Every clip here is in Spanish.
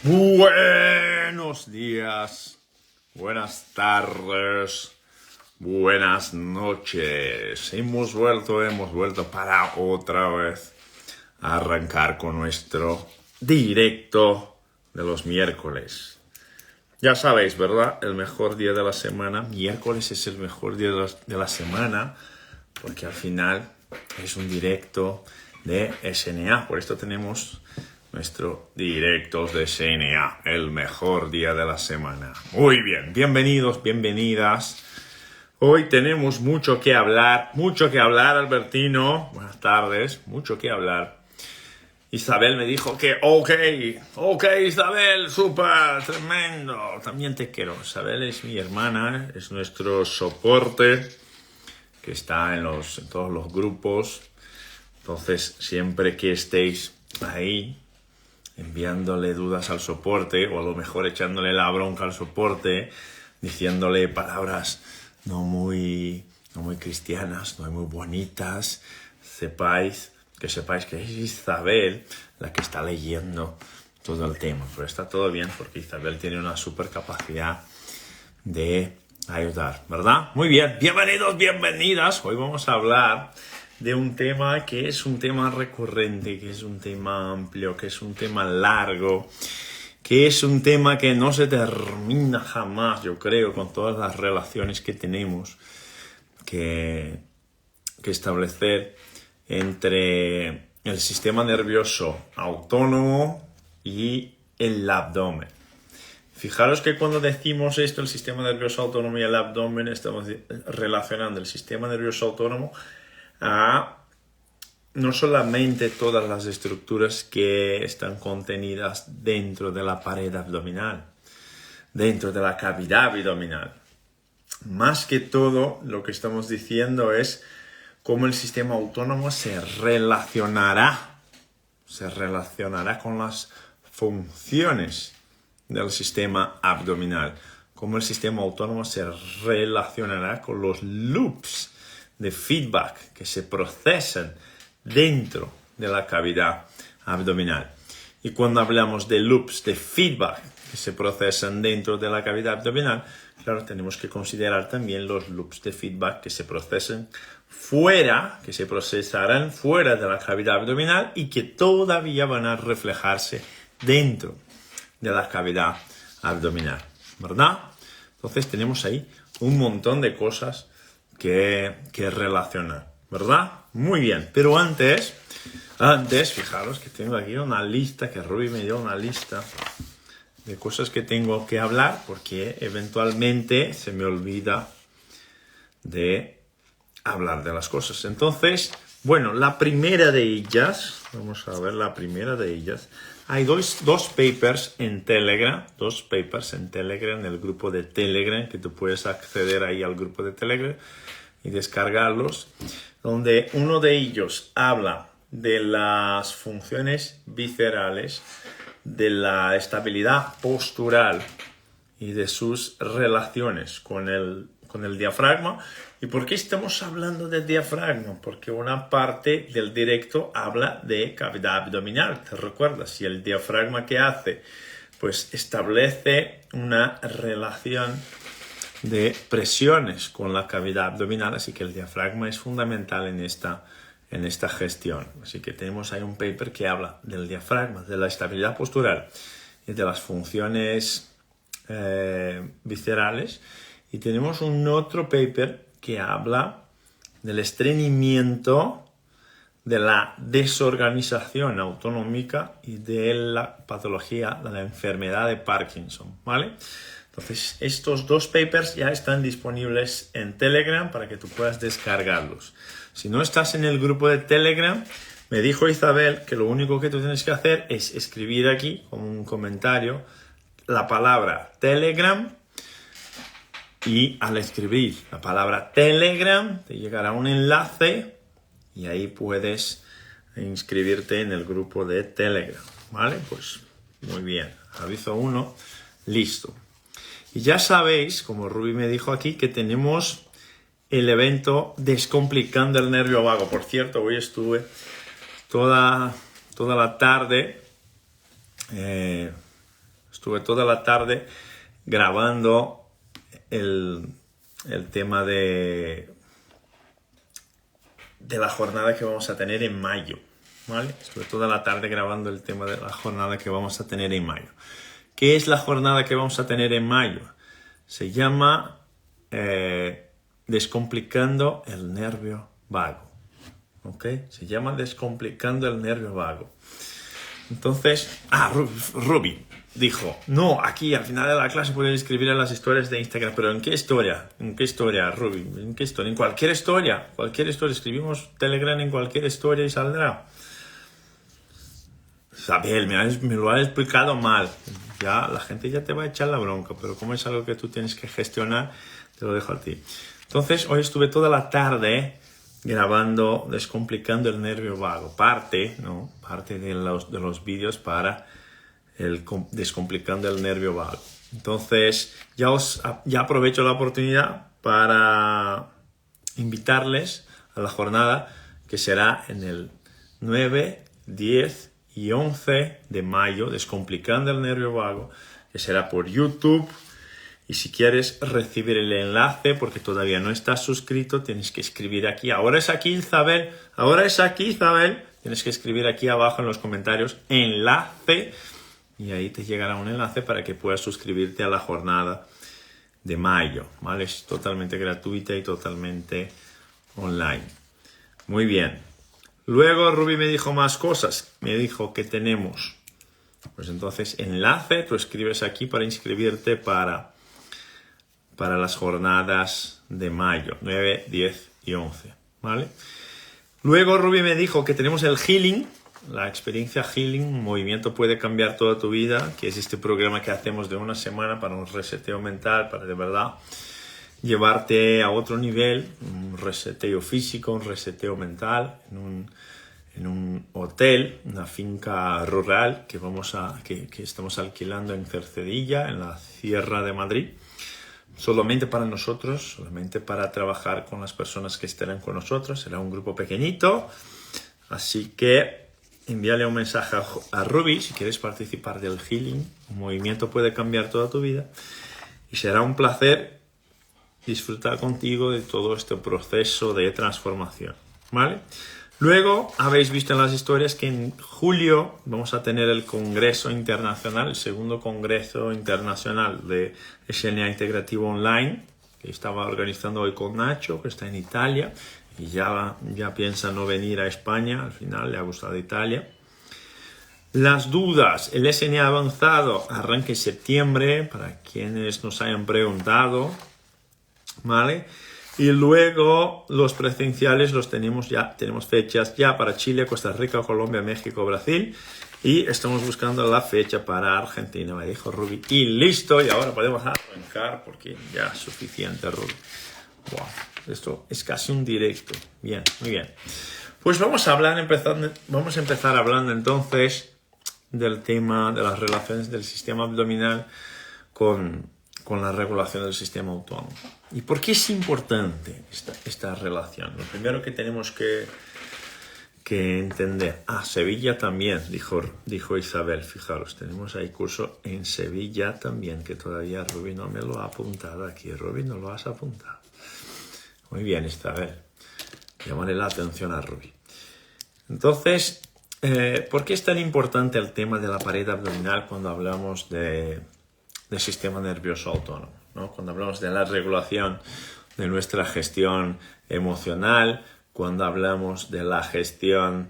Buenos días, buenas tardes, buenas noches. Hemos vuelto para otra vez arrancar con nuestro directo de los miércoles. Ya sabéis, ¿verdad? El mejor día de la semana. Miércoles es el mejor día de la semana porque al final es un directo de SNA. Por esto tenemos nuestro directos de SNA, el mejor día de la semana. Muy bien, bienvenidos, bienvenidas. Hoy tenemos mucho que hablar, Albertino. Buenas tardes, mucho que hablar. Isabel me dijo que ok, Isabel, súper, tremendo. También te quiero. Isabel es mi hermana, es nuestro soporte que está en todos los grupos. Entonces, siempre que estéis ahí enviándole dudas al soporte, o a lo mejor echándole la bronca al soporte, diciéndole palabras no muy cristianas, no muy bonitas, que sepáis que es Isabel la que está leyendo todo el tema. Pero está todo bien porque Isabel tiene una super capacidad de ayudar, ¿verdad? Muy bien, bienvenidos, bienvenidas. Hoy vamos a hablar de un tema que es un tema recurrente, que es un tema amplio, que es un tema largo, que es un tema que no se termina jamás, yo creo, con todas las relaciones que tenemos que establecer entre el sistema nervioso autónomo y el abdomen. Fijaros que cuando decimos esto, el sistema nervioso autónomo y el abdomen, estamos relacionando el sistema nervioso autónomo a no solamente todas las estructuras que están contenidas dentro de la pared abdominal, dentro de la cavidad abdominal. Más que todo, lo que estamos diciendo es cómo el sistema autónomo se relacionará con las funciones del sistema abdominal, cómo el sistema autónomo se relacionará con los loops de feedback que se procesan dentro de la cavidad abdominal. Y cuando hablamos de loops de feedback que se procesan dentro de la cavidad abdominal, claro, tenemos que considerar también los loops de feedback que se procesan que se procesarán fuera de la cavidad abdominal y que todavía van a reflejarse dentro de la cavidad abdominal, ¿verdad? Entonces tenemos ahí un montón de cosas que relacionar, ¿verdad? Muy bien, pero antes, fijaros que tengo aquí una lista, que Ruby me dio una lista de cosas que tengo que hablar, porque eventualmente se me olvida de hablar de las cosas. Entonces, bueno, la primera de ellas, vamos a ver la primera de ellas. Hay dos papers en Telegram, en el grupo de Telegram, que tú puedes acceder ahí al grupo de Telegram y descargarlos, donde uno de ellos habla de las funciones viscerales, de la estabilidad postural y de sus relaciones con el diafragma. ¿Y por qué estamos hablando del diafragma? Porque una parte del directo habla de cavidad abdominal. ¿Te recuerdas? Y el diafragma, ¿qué hace? Pues establece una relación de presiones con la cavidad abdominal, así que el diafragma es fundamental en esta gestión. Así que tenemos ahí un paper que habla del diafragma, de la estabilidad postural y de las funciones viscerales. Y tenemos un otro paper que habla del estreñimiento, de la desorganización autonómica y de la patología de la enfermedad de Parkinson, ¿vale? Entonces, estos dos papers ya están disponibles en Telegram para que tú puedas descargarlos. Si no estás en el grupo de Telegram, me dijo Isabel que lo único que tú tienes que hacer es escribir aquí, como un comentario, la palabra Telegram. Y al escribir la palabra Telegram, te llegará un enlace y ahí puedes inscribirte en el grupo de Telegram, ¿vale? Pues muy bien, aviso 1, listo. Y ya sabéis, como Ruby me dijo aquí, que tenemos el evento Descomplicando el Nervio Vago. Por cierto, hoy estuve toda la tarde Estuve toda la tarde grabando el tema de la jornada que vamos a tener en mayo, ¿vale? Estuve toda la tarde grabando el tema de la jornada que vamos a tener en mayo. ¿Qué es la jornada que vamos a tener en mayo? Se llama Descomplicando el nervio vago. ¿Ok? Se llama Descomplicando el nervio vago. Entonces, Ruby dijo, no, aquí al final de la clase pueden escribir en las historias de Instagram, pero ¿en qué historia? ¿En qué historia, Ruby? ¿En qué historia? En cualquier historia. Escribimos Telegram en cualquier historia y saldrá. Isabel, me lo has explicado mal. Ya, la gente ya te va a echar la bronca, pero como es algo que tú tienes que gestionar, te lo dejo a ti. Entonces, hoy estuve toda la tarde grabando Descomplicando el nervio vago. Parte de los vídeos para Descomplicando el nervio vago. Entonces, ya aprovecho la oportunidad para invitarles a la jornada que será en el 9, 10 y 11 de mayo, Descomplicando el nervio vago, que será por YouTube. Y si quieres recibir el enlace, porque todavía no estás suscrito, tienes que escribir aquí. Ahora es aquí, Isabel. Tienes que escribir aquí abajo en los comentarios enlace. Y ahí te llegará un enlace para que puedas suscribirte a la jornada de mayo, ¿vale? Es totalmente gratuita y totalmente online. Muy bien. Luego Ruby me dijo más cosas. Me dijo que tenemos, pues entonces, enlace. Tú escribes aquí para inscribirte para las jornadas de mayo, 9, 10 y 11, ¿vale? Luego Ruby me dijo que tenemos el Healing, la experiencia Healing, un movimiento puede cambiar toda tu vida, que es este programa que hacemos de una semana para un reseteo mental, para de verdad llevarte a otro nivel, un reseteo físico, un reseteo mental, en un hotel, una finca rural que estamos alquilando en Cercedilla, en la Sierra de Madrid. Solamente para nosotros, solamente para trabajar con las personas que estarán con nosotros. Será un grupo pequeñito, así que envíale un mensaje a Ruby si quieres participar del Healing. Un movimiento puede cambiar toda tu vida y será un placer disfrutar contigo de todo este proceso de transformación, ¿vale? Luego habéis visto en las historias que en julio vamos a tener el Congreso Internacional, el segundo Congreso Internacional de SNA Integrativo Online, que estaba organizando hoy con Nacho, que está en Italia, y ya piensa no venir a España, al final le ha gustado Italia. Las dudas, el SNA avanzado arranca en septiembre, para quienes nos hayan preguntado, ¿vale? Y luego los presenciales los tenemos fechas ya para Chile, Costa Rica, Colombia, México, Brasil. Y estamos buscando la fecha para Argentina, me dijo Ruby. Y listo, y ahora podemos arrancar porque ya es suficiente, Ruby. Wow, esto es casi un directo. Bien, muy bien. Pues vamos a empezar hablando entonces del tema de las relaciones del sistema abdominal con la regulación del sistema autónomo. ¿Y por qué es importante esta relación? Lo primero que tenemos que entender. Sevilla también, dijo Isabel. Fijaros, tenemos ahí curso en Sevilla también, que todavía Ruby no me lo ha apuntado aquí. Ruby, no lo has apuntado. Muy bien, Isabel. Llámale la atención a Ruby. Entonces, ¿por qué es tan importante el tema de la pared abdominal cuando hablamos del sistema nervioso autónomo, ¿no? Cuando hablamos de la regulación de nuestra gestión emocional, cuando hablamos de la gestión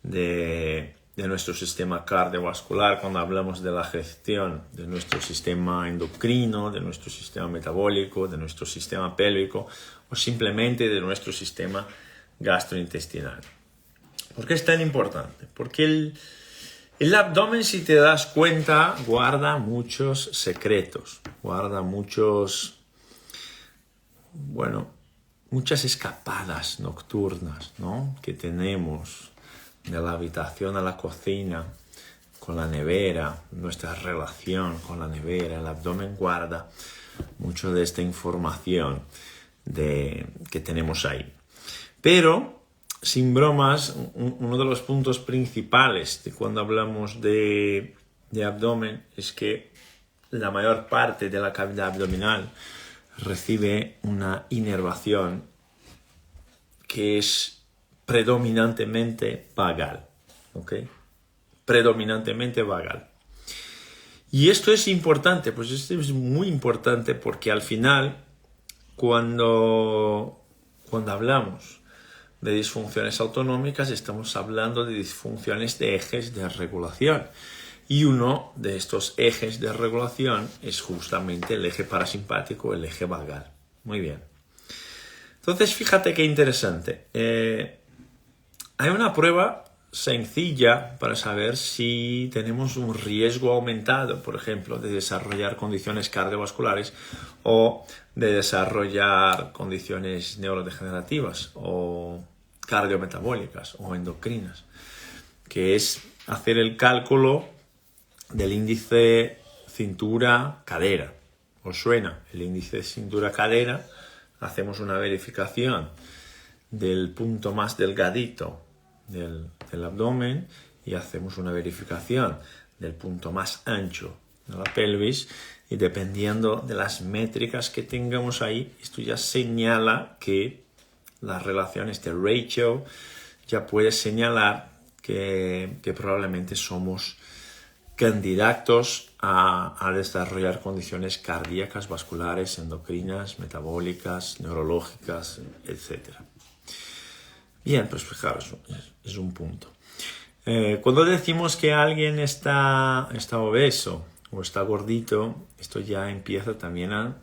de nuestro sistema cardiovascular, cuando hablamos de la gestión de nuestro sistema endocrino, de nuestro sistema metabólico, de nuestro sistema pélvico o simplemente de nuestro sistema gastrointestinal. ¿Por qué es tan importante? Porque el abdomen, si te das cuenta, guarda muchos secretos, guarda muchas escapadas nocturnas, ¿no? Que tenemos de la habitación a la cocina, con la nevera, nuestra relación con la nevera. El abdomen guarda mucho de esta información que tenemos ahí. Pero, sin bromas, uno de los puntos principales de cuando hablamos de abdomen es que la mayor parte de la cavidad abdominal recibe una inervación que es predominantemente vagal, ¿ok? Predominantemente vagal. Y esto es importante, pues esto es muy importante porque al final, cuando hablamos de disfunciones autonómicas, estamos hablando de disfunciones de ejes de regulación. Y uno de estos ejes de regulación es justamente el eje parasimpático, el eje vagal. Muy bien. Entonces, fíjate qué interesante. Hay una prueba sencilla para saber si tenemos un riesgo aumentado, por ejemplo, de desarrollar condiciones cardiovasculares o de desarrollar condiciones neurodegenerativas o cardiometabólicas o endocrinas, que es hacer el cálculo del índice cintura-cadera. ¿Os suena? El índice cintura-cadera, hacemos una verificación del punto más delgadito del abdomen y hacemos una verificación del punto más ancho de la pelvis, y dependiendo de las métricas que tengamos ahí, esto ya señala que la relación, este ratio, ya puede señalar que probablemente somos candidatos a desarrollar condiciones cardíacas, vasculares, endocrinas, metabólicas, neurológicas, etc. Bien, pues fijaros, es un punto. Cuando decimos que alguien está obeso o está gordito, esto ya empieza también a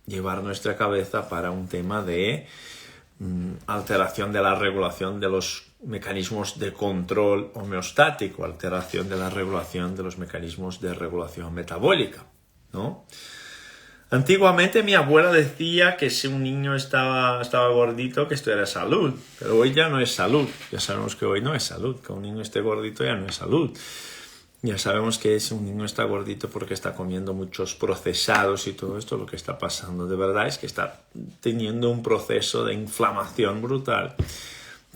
llevar nuestra cabeza para un tema de alteración de la regulación de los mecanismos de control homeostático, alteración de la regulación de los mecanismos de regulación metabólica, ¿no? Antiguamente mi abuela decía que si un niño estaba gordito, que esto era salud, pero hoy ya no es salud. Ya sabemos que hoy no es salud, que un niño esté gordito ya no es salud. Ya sabemos que si un niño está gordito porque está comiendo muchos procesados y todo esto, lo que está pasando de verdad es que está teniendo un proceso de inflamación brutal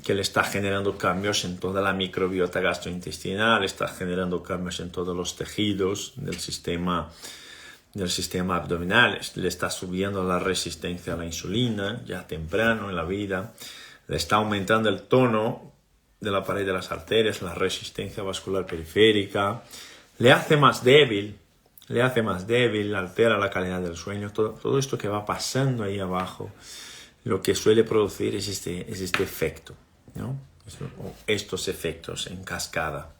que le está generando cambios en toda la microbiota gastrointestinal, está generando cambios en todos los tejidos del sistema abdominal, le está subiendo la resistencia a la insulina ya temprano en la vida, le está aumentando el tono de la pared de las arterias, la resistencia vascular periférica, le hace más débil, altera la calidad del sueño, todo esto que va pasando ahí abajo, lo que suele producir es este efecto, ¿no? Estos efectos en cascada.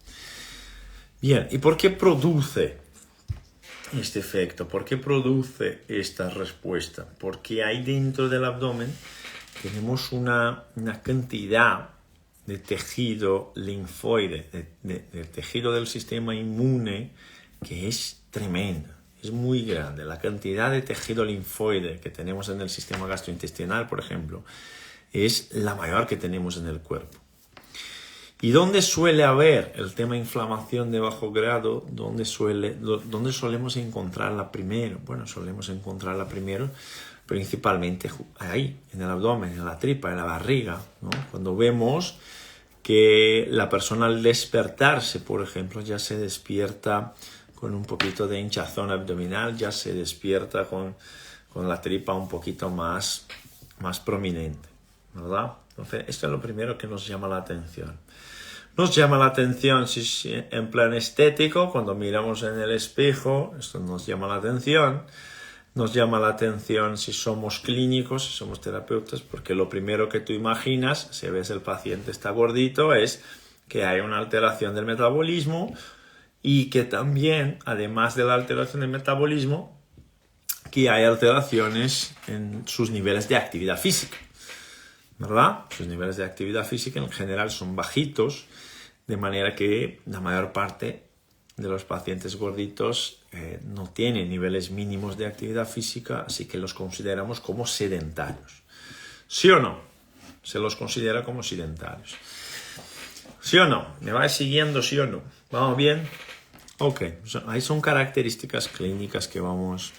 Bien, ¿y por qué produce este efecto? ¿Por qué produce esta respuesta? Porque ahí dentro del abdomen tenemos una cantidad de tejido linfoide, de tejido del sistema inmune, que es tremenda, es muy grande. La cantidad de tejido linfoide que tenemos en el sistema gastrointestinal, por ejemplo, es la mayor que tenemos en el cuerpo. ¿Y dónde suele haber el tema inflamación de bajo grado? ¿Dónde solemos encontrarla primero? Bueno, solemos encontrarla primero principalmente ahí, en el abdomen, en la tripa, en la barriga, ¿no? Cuando vemos que la persona al despertarse, por ejemplo, ya se despierta con un poquito de hinchazón abdominal, ya se despierta con la tripa un poquito más prominente, ¿verdad? Entonces, esto es lo primero que nos llama la atención. Nos llama la atención si en plan estético, cuando miramos en el espejo, esto nos llama la atención. Nos llama la atención si somos clínicos, si somos terapeutas, porque lo primero que tú imaginas, si ves el paciente está gordito, es que hay una alteración del metabolismo y que también, además de la alteración del metabolismo, que hay alteraciones en sus niveles de actividad física, ¿verdad? Sus niveles de actividad física en general son bajitos, de manera que la mayor parte de los pacientes gorditos no tienen niveles mínimos de actividad física, así que los consideramos como sedentarios. ¿Sí o no? Se los considera como sedentarios. ¿Sí o no? ¿Me vais siguiendo, sí o no? ¿Vamos bien? Ok, ahí son características clínicas que vamos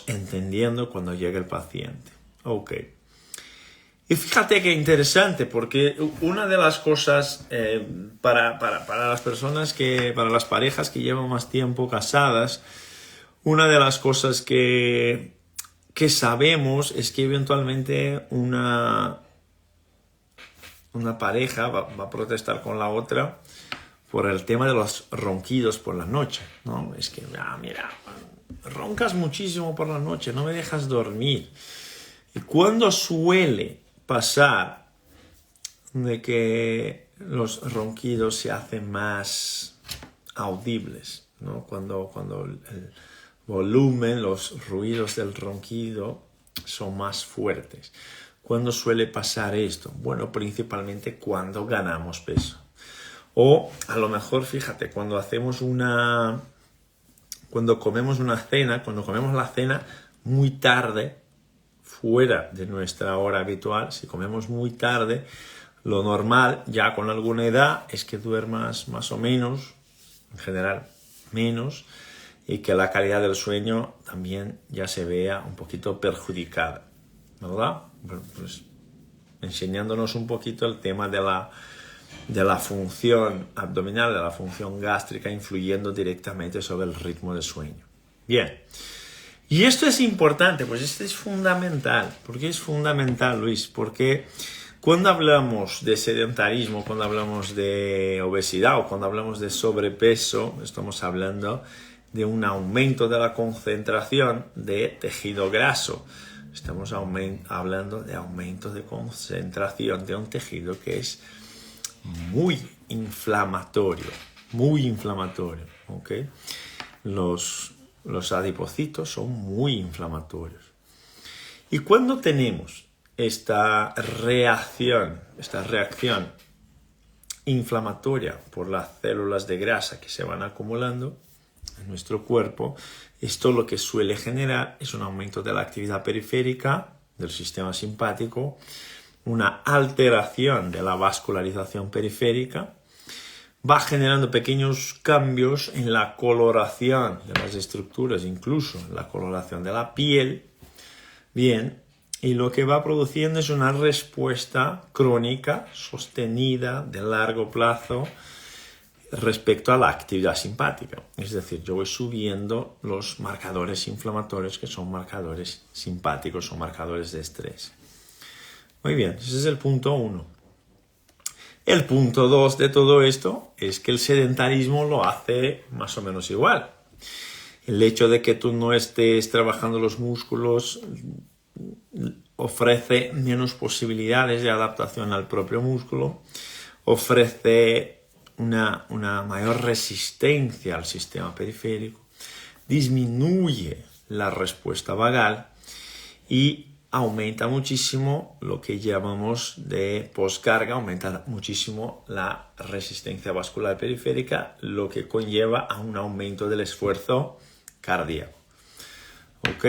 entendiendo cuando llega el paciente. Ok. Y fíjate qué interesante, porque una de las cosas para las personas para las parejas que llevan más tiempo casadas, una de las cosas que sabemos es que eventualmente una pareja va a protestar con la otra por el tema de los ronquidos por la noche, ¿no? Es que, mira, roncas muchísimo por la noche, no me dejas dormir. Y cuando suele pasar de que los ronquidos se hacen más audibles, ¿no? Cuando el volumen, los ruidos del ronquido son más fuertes. ¿Cuándo suele pasar esto? Bueno, principalmente cuando ganamos peso. O a lo mejor, fíjate, cuando comemos una cena, cuando comemos la cena muy tarde, fuera de nuestra hora habitual, si comemos muy tarde, lo normal, ya con alguna edad, es que duermas más o menos, en general menos, y que la calidad del sueño también ya se vea un poquito perjudicada, ¿verdad? Bueno, pues enseñándonos un poquito el tema de la función abdominal, de la función gástrica, influyendo directamente sobre el ritmo de sueño. Bien. Y esto es importante, pues esto es fundamental. ¿Por qué es fundamental, Luis? Porque cuando hablamos de sedentarismo, cuando hablamos de obesidad o cuando hablamos de sobrepeso, estamos hablando de un aumento de la concentración de tejido graso. Estamos hablando de aumento de concentración de un tejido que es muy inflamatorio, ¿ok? Los adipocitos son muy inflamatorios. Y cuando tenemos esta reacción inflamatoria por las células de grasa que se van acumulando en nuestro cuerpo, esto lo que suele generar es un aumento de la actividad periférica del sistema simpático, una alteración de la vascularización periférica, va generando pequeños cambios en la coloración de las estructuras, incluso en la coloración de la piel. Bien, y lo que va produciendo es una respuesta crónica, sostenida, de largo plazo, respecto a la actividad simpática. Es decir, yo voy subiendo los marcadores inflamatorios, que son marcadores simpáticos, son marcadores de estrés. Muy bien, ese es el punto 1. El punto 2 de todo esto es que el sedentarismo lo hace más o menos igual. El hecho de que tú no estés trabajando los músculos ofrece menos posibilidades de adaptación al propio músculo, ofrece una mayor resistencia al sistema periférico, disminuye la respuesta vagal y aumenta muchísimo lo que llamamos de poscarga, aumenta muchísimo la resistencia vascular periférica, lo que conlleva a un aumento del esfuerzo cardíaco. ¿Ok?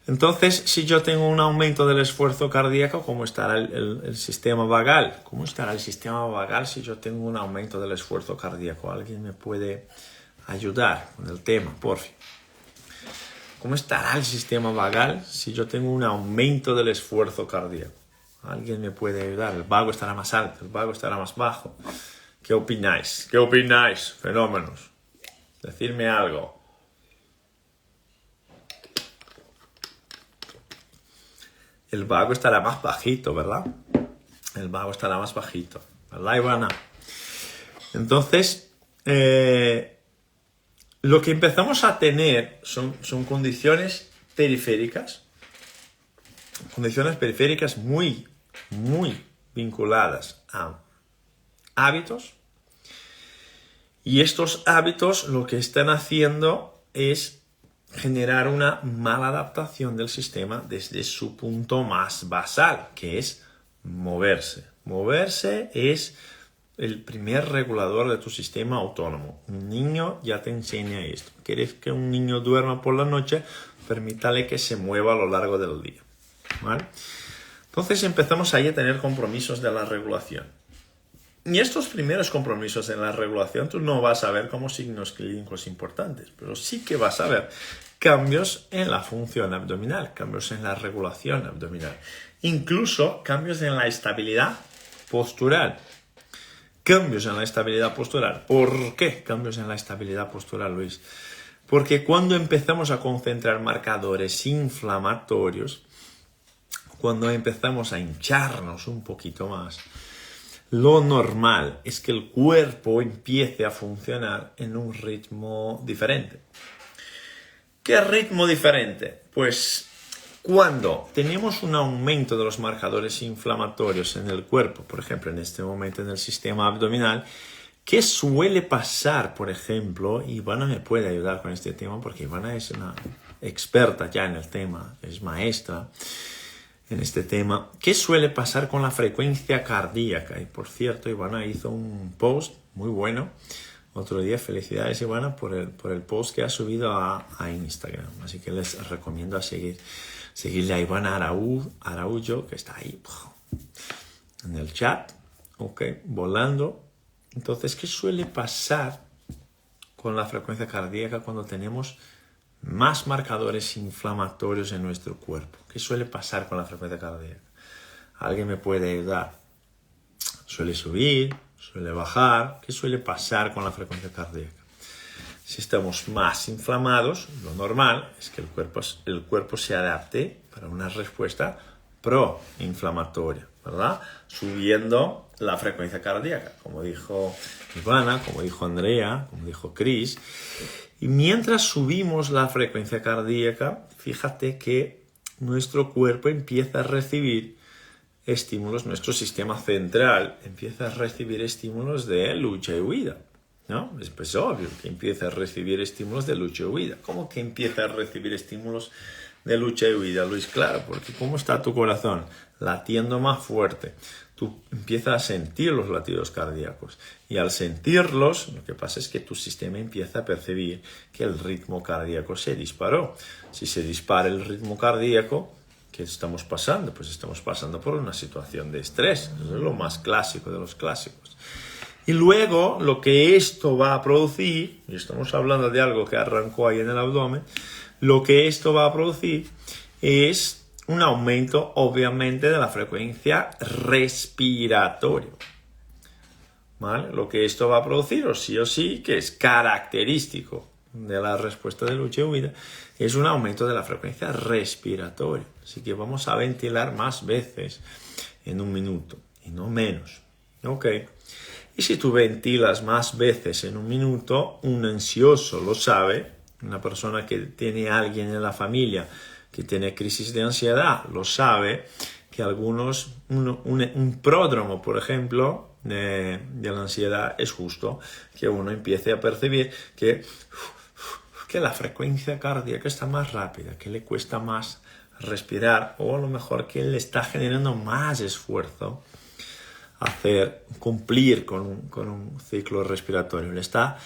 Entonces, si yo tengo un aumento del esfuerzo cardíaco, ¿cómo estará el sistema vagal? ¿Cómo estará el sistema vagal si yo tengo un aumento del esfuerzo cardíaco? ¿Alguien me puede ayudar con el tema, por fin? ¿Cómo estará el sistema vagal si yo tengo un aumento del esfuerzo cardíaco? ¿Alguien me puede ayudar? ¿El vago estará más alto? ¿El vago estará más bajo? ¿Qué opináis? ¿Qué opináis, fenómenos? Decidme algo. El vago estará más bajito, ¿verdad? El vago estará más bajito, ¿verdad, Ivana? Entonces, lo que empezamos a tener son condiciones periféricas muy, muy vinculadas a hábitos. Y estos hábitos lo que están haciendo es generar una mala adaptación del sistema desde su punto más basal, que es moverse. Moverse es el primer regulador de tu sistema autónomo. Un niño ya te enseña esto. ¿Quieres que un niño duerma por la noche? Permítale que se mueva a lo largo del día. ¿Vale? Entonces empezamos ahí a tener compromisos de la regulación. Y estos primeros compromisos en la regulación tú no vas a ver como signos clínicos importantes, pero sí que vas a ver cambios en la función abdominal, cambios en la regulación abdominal. incluso cambios en la estabilidad postural. Cambios en la estabilidad postural. ¿Por qué cambios en la estabilidad postural, Luis? Porque cuando empezamos a concentrar marcadores inflamatorios, cuando empezamos a hincharnos un poquito más, lo normal es que el cuerpo empiece a funcionar en un ritmo diferente. ¿Qué ritmo diferente? Pues cuando tenemos un aumento de los marcadores inflamatorios en el cuerpo, por ejemplo, en este momento en el sistema abdominal, ¿qué suele pasar, por ejemplo? Ivana me puede ayudar con este tema porque Ivana es una experta ya en el tema, es maestra en este tema. ¿Qué suele pasar con la frecuencia cardíaca? Y por cierto, Ivana hizo un post muy bueno otro día. Felicidades, Ivana, por el post que ha subido a Instagram. Así que les recomiendo seguirle a Ivana Araújo, que está ahí en el chat, volando. Entonces, ¿qué suele pasar con la frecuencia cardíaca cuando tenemos más marcadores inflamatorios en nuestro cuerpo? ¿Qué suele pasar con la frecuencia cardíaca? ¿Alguien me puede ayudar? ¿Suele subir? ¿Suele bajar? ¿Qué suele pasar con la frecuencia cardíaca? Si estamos más inflamados, lo normal es que el cuerpo se adapte para una respuesta proinflamatoria, ¿verdad? Subiendo la frecuencia cardíaca, como dijo Ivana, como dijo Andrea, como dijo Chris. Y mientras subimos la frecuencia cardíaca, fíjate que nuestro cuerpo empieza a recibir estímulos, nuestro sistema central empieza a recibir estímulos de lucha y huida, ¿no? Es obvio que empieza a recibir estímulos de lucha y huida. ¿Cómo que empieza a recibir estímulos de lucha y huida, Luis? Claro, porque ¿cómo está tu corazón? Latiendo más fuerte. Tú empiezas a sentir los latidos cardíacos y al sentirlos, lo que pasa es que tu sistema empieza a percibir que el ritmo cardíaco se disparó. Si se dispara el ritmo cardíaco, ¿qué estamos pasando? Pues estamos pasando por una situación de estrés. Eso es lo más clásico de los clásicos. Y luego lo que esto va a producir, y estamos hablando de algo que arrancó ahí en el abdomen, lo que esto va a producir es un aumento, obviamente, de la frecuencia respiratoria. ¿Vale? Lo que esto va a producir, o sí, que es característico de la respuesta de lucha y huida, es un aumento de la frecuencia respiratoria. Así que vamos a ventilar más veces en un minuto y no menos. ¿Ok? Y si tú ventilas más veces en un minuto, un ansioso lo sabe, una persona que tiene a alguien en la familia que tiene crisis de ansiedad lo sabe, que algunos, un pródromo, por ejemplo, de la ansiedad es justo que uno empiece a percibir que la frecuencia cardíaca está más rápida, que le cuesta más respirar, o a lo mejor que le está generando más esfuerzo cumplir con un ciclo respiratorio. Le está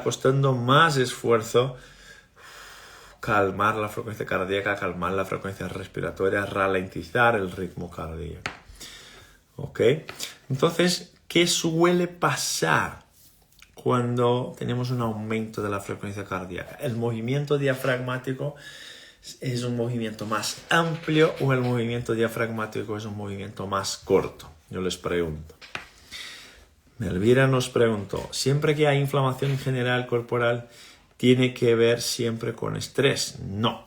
costando más esfuerzo calmar la frecuencia cardíaca, calmar la frecuencia respiratoria, ralentizar el ritmo cardíaco. ¿Ok? Entonces, ¿qué suele pasar cuando tenemos un aumento de la frecuencia cardíaca? ¿El movimiento diafragmático es un movimiento más amplio o el movimiento diafragmático es un movimiento más corto? Yo les pregunto. Melvira nos preguntó, ¿siempre que hay inflamación general corporal tiene que ver siempre con estrés? No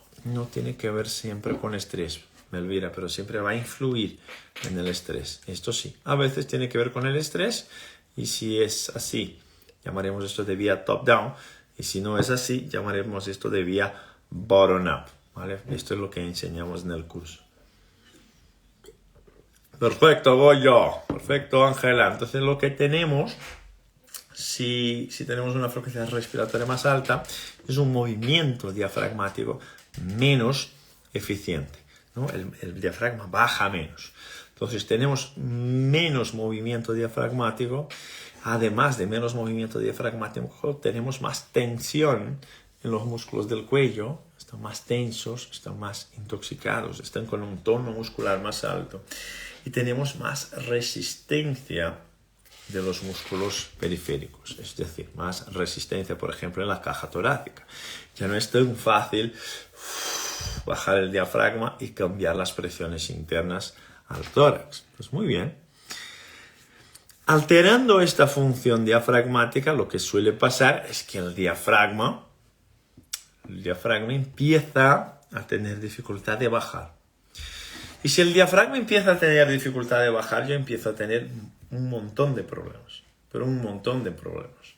tiene que ver siempre con estrés, Melvira, pero siempre va a influir en el estrés. Esto sí, a veces tiene que ver con el estrés, y si es así, llamaremos esto de vía top-down, y si no es así, llamaremos esto de vía bottom-up, ¿vale? Esto es lo que enseñamos en el curso. Perfecto, voy yo. Perfecto, Ángela. Entonces lo que tenemos, si tenemos una frecuencia respiratoria más alta, es un movimiento diafragmático menos eficiente, ¿no? El diafragma baja menos. Entonces tenemos menos movimiento diafragmático. Además de menos movimiento diafragmático, tenemos más tensión en los músculos del cuello. Están más tensos, están más intoxicados, están con un tono muscular más alto. Y tenemos más resistencia de los músculos periféricos, es decir, más resistencia, por ejemplo, en la caja torácica. Ya no es tan fácil bajar el diafragma y cambiar las presiones internas al tórax. Pues muy bien. Alterando esta función diafragmática, lo que suele pasar es que el diafragma empieza a tener dificultad de bajar. Y si el diafragma empieza a tener dificultad de bajar, yo empiezo a tener un montón de problemas. Pero un montón de problemas.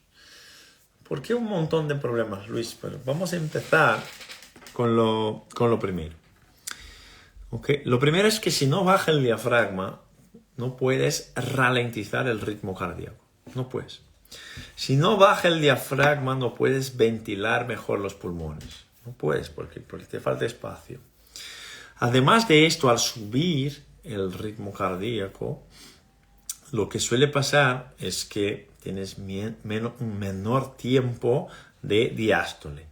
¿Por qué un montón de problemas, Luis? Pero vamos a empezar con lo primero. ¿Okay? Lo primero es que si no baja el diafragma, no puedes ralentizar el ritmo cardíaco. No puedes. Si no baja el diafragma, no puedes ventilar mejor los pulmones. No puedes porque te falta espacio. Además de esto, al subir el ritmo cardíaco, lo que suele pasar es que tienes un menor tiempo de diástole.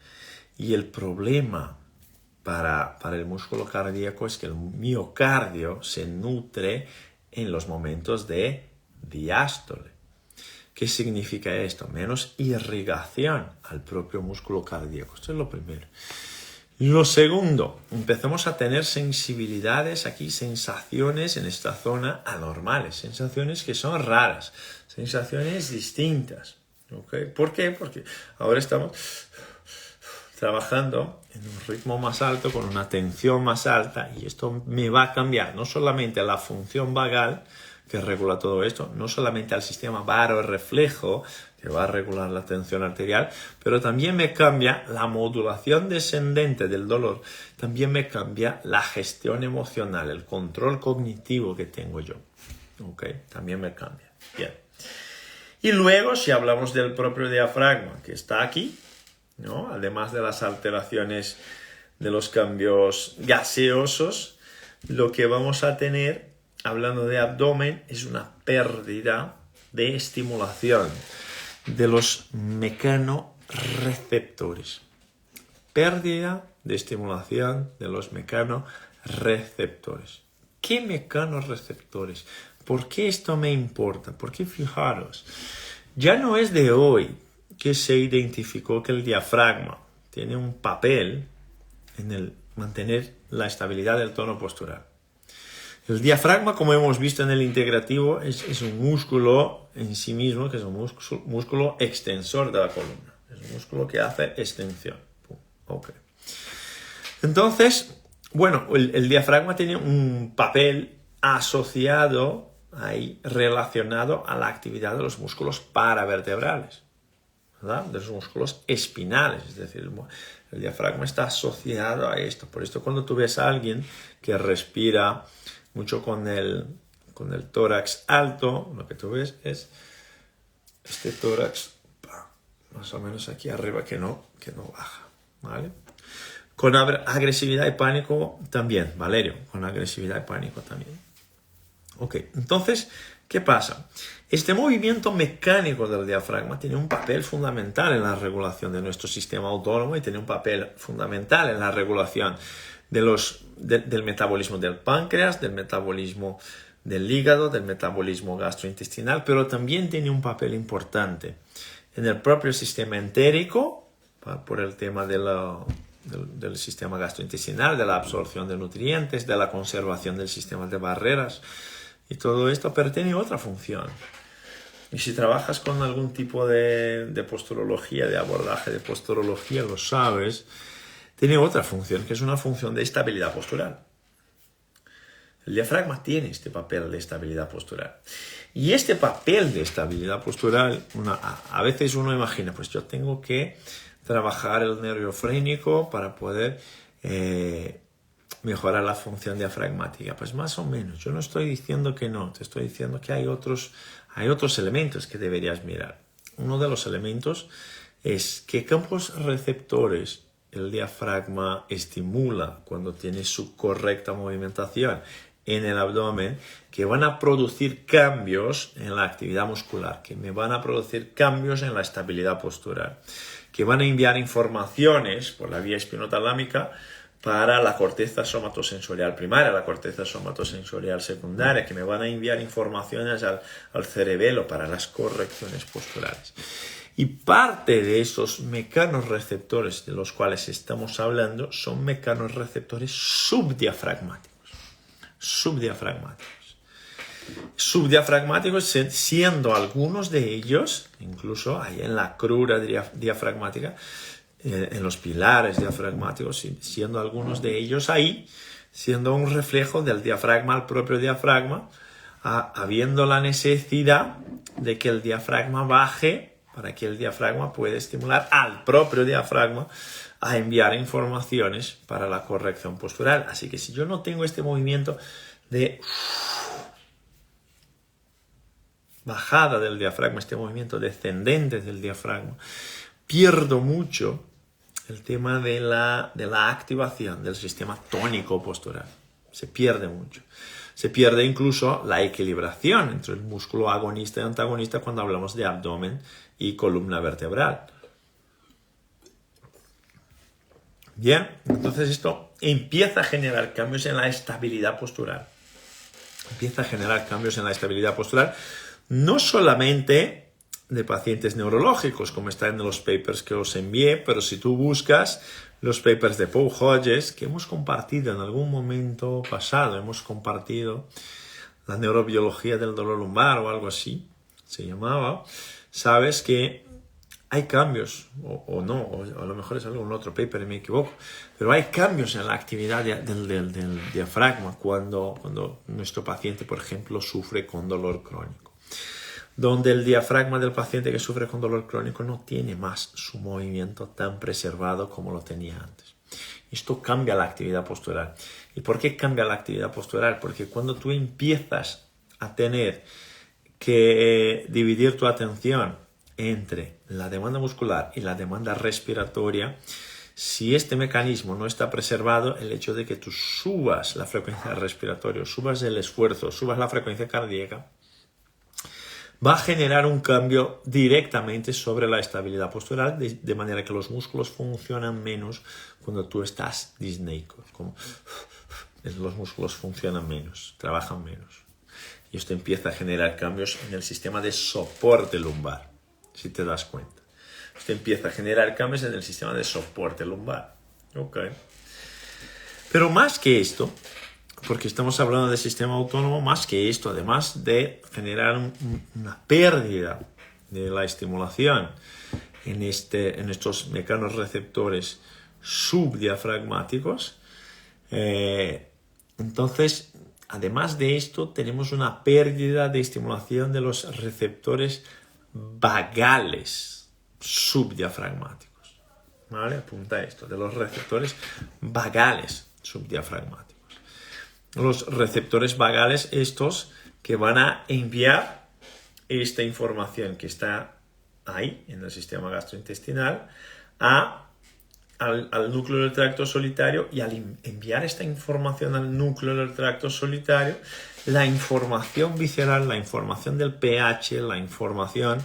Y el problema para el músculo cardíaco es que el miocardio se nutre en los momentos de diástole. ¿Qué significa esto? Menos irrigación al propio músculo cardíaco. Esto es lo primero. Lo segundo, empezamos a tener sensibilidades aquí, sensaciones en esta zona anormales, sensaciones que son raras, sensaciones distintas. ¿Okay? ¿Por qué? Porque ahora estamos trabajando en un ritmo más alto, con una tensión más alta, y esto me va a cambiar no solamente la función vagal, que regula todo esto, no solamente al sistema varoreflejo, que va a regular la tensión arterial, pero también me cambia la modulación descendente del dolor, también me cambia la gestión emocional, el control cognitivo que tengo yo. ¿Okay? También me cambia. Bien. Y luego, si hablamos del propio diafragma, que está aquí, ¿no? Además de las alteraciones de los cambios gaseosos, lo que vamos a tener, hablando de abdomen, es una pérdida de estimulación de los mecanorreceptores. Pérdida de estimulación de los mecanorreceptores. ¿Qué mecanorreceptores? ¿Por qué esto me importa? Porque fijaros, ya no es de hoy que se identificó que el diafragma tiene un papel en el mantener la estabilidad del tono postural. El diafragma, como hemos visto en el integrativo, es un músculo en sí mismo, que es un músculo extensor de la columna. Es un músculo que hace extensión. Okay. Entonces, bueno, el diafragma tiene un papel asociado, ahí, relacionado a la actividad de los músculos paravertebrales, ¿verdad? De los músculos espinales, es decir, el diafragma está asociado a esto. Por esto, cuando tú ves a alguien que respira mucho con el tórax alto, lo que tú ves es este tórax más o menos aquí arriba que no baja, ¿vale? Con agresividad y pánico también, Valerio, con agresividad y pánico también. Ok, entonces, ¿qué pasa? Este movimiento mecánico del diafragma tiene un papel fundamental en la regulación de nuestro sistema autónomo y tiene un papel fundamental en la regulación del metabolismo del páncreas, del metabolismo del hígado, del metabolismo gastrointestinal, pero también tiene un papel importante en el propio sistema entérico, por el tema del sistema gastrointestinal, de la absorción de nutrientes, de la conservación del sistema de barreras y todo esto, pero tiene otra función. Y si trabajas con algún tipo de posturología, de abordaje de posturología, lo sabes, tiene otra función, que es una función de estabilidad postural. El diafragma tiene este papel de estabilidad postural. Y este papel de estabilidad postural, a veces uno imagina, pues yo tengo que trabajar el nervio frénico para poder mejorar la función diafragmática. Pues más o menos, yo no estoy diciendo que no, te estoy diciendo que hay otros elementos que deberías mirar. Uno de los elementos es qué campos receptores el diafragma estimula cuando tiene su correcta movimentación en el abdomen, que van a producir cambios en la actividad muscular, que me van a producir cambios en la estabilidad postural, que van a enviar informaciones por la vía espinotalámica para la corteza somatosensorial primaria, la corteza somatosensorial secundaria, que me van a enviar informaciones al cerebelo para las correcciones posturales. Y parte de esos mecanorreceptores de los cuales estamos hablando son mecanorreceptores subdiafragmáticos. Subdiafragmáticos siendo algunos de ellos, incluso ahí en la crura diafragmática, en los pilares diafragmáticos, siendo algunos de ellos ahí, siendo un reflejo del diafragma al propio diafragma, habiendo la necesidad de que el diafragma baje para que el diafragma pueda estimular al propio diafragma a enviar informaciones para la corrección postural. Así que si yo no tengo este movimiento de bajada del diafragma, este movimiento descendente del diafragma, pierdo mucho el tema de la activación del sistema tónico postural. Se pierde mucho. Se pierde incluso la equilibración entre el músculo agonista y antagonista cuando hablamos de abdomen y columna vertebral. Bien, entonces esto empieza a generar cambios en la estabilidad postural. No solamente de pacientes neurológicos, como está en los papers que os envié, pero si tú buscas los papers de Paul Hodges, que hemos compartido en algún momento pasado, hemos compartido la neurobiología del dolor lumbar o algo así, se llamaba, sabes que hay cambios, o no, o a lo mejor es algún otro paper y me equivoco, pero hay cambios en la actividad del diafragma cuando nuestro paciente, por ejemplo, sufre con dolor crónico, donde el diafragma del paciente que sufre con dolor crónico no tiene más su movimiento tan preservado como lo tenía antes. Esto cambia la actividad postural. ¿Y por qué cambia la actividad postural? Porque cuando tú empiezas a tener que dividir tu atención entre la demanda muscular y la demanda respiratoria, si este mecanismo no está preservado, el hecho de que tú subas la frecuencia respiratoria, subas el esfuerzo, subas la frecuencia cardíaca, va a generar un cambio directamente sobre la estabilidad postural, de manera que los músculos funcionan menos cuando tú estás disneico. Los músculos funcionan menos, trabajan menos. Y esto empieza a generar cambios en el sistema de soporte lumbar, si te das cuenta. Esto empieza a generar cambios en el sistema de soporte lumbar. Okay. Pero más que esto, porque estamos hablando de sistema autónomo, más que esto, además de generar una pérdida de la estimulación en estos mecanorreceptores subdiafragmáticos, entonces, además de esto, tenemos una pérdida de estimulación de los receptores vagales subdiafragmáticos. ¿Vale? Apunta esto, de los receptores vagales subdiafragmáticos. Los receptores vagales, estos que van a enviar esta información que está ahí en el sistema gastrointestinal al núcleo del tracto solitario, y al enviar esta información al núcleo del tracto solitario, la información visceral, la información del pH, la información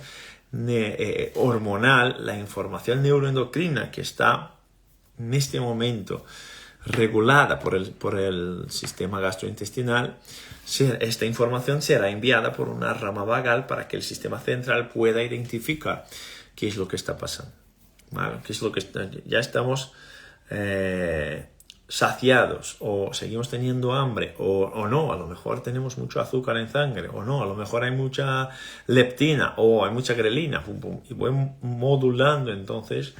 hormonal, la información neuroendocrina que está en este momento regulada por el sistema gastrointestinal, esta información será enviada por una rama vagal para que el sistema central pueda identificar qué es lo que está pasando. ¿Vale? ¿Qué es lo que ya estamos saciados, o seguimos teniendo hambre, o no, a lo mejor tenemos mucho azúcar en sangre, o no, a lo mejor hay mucha leptina o hay mucha grelina, y voy modulando entonces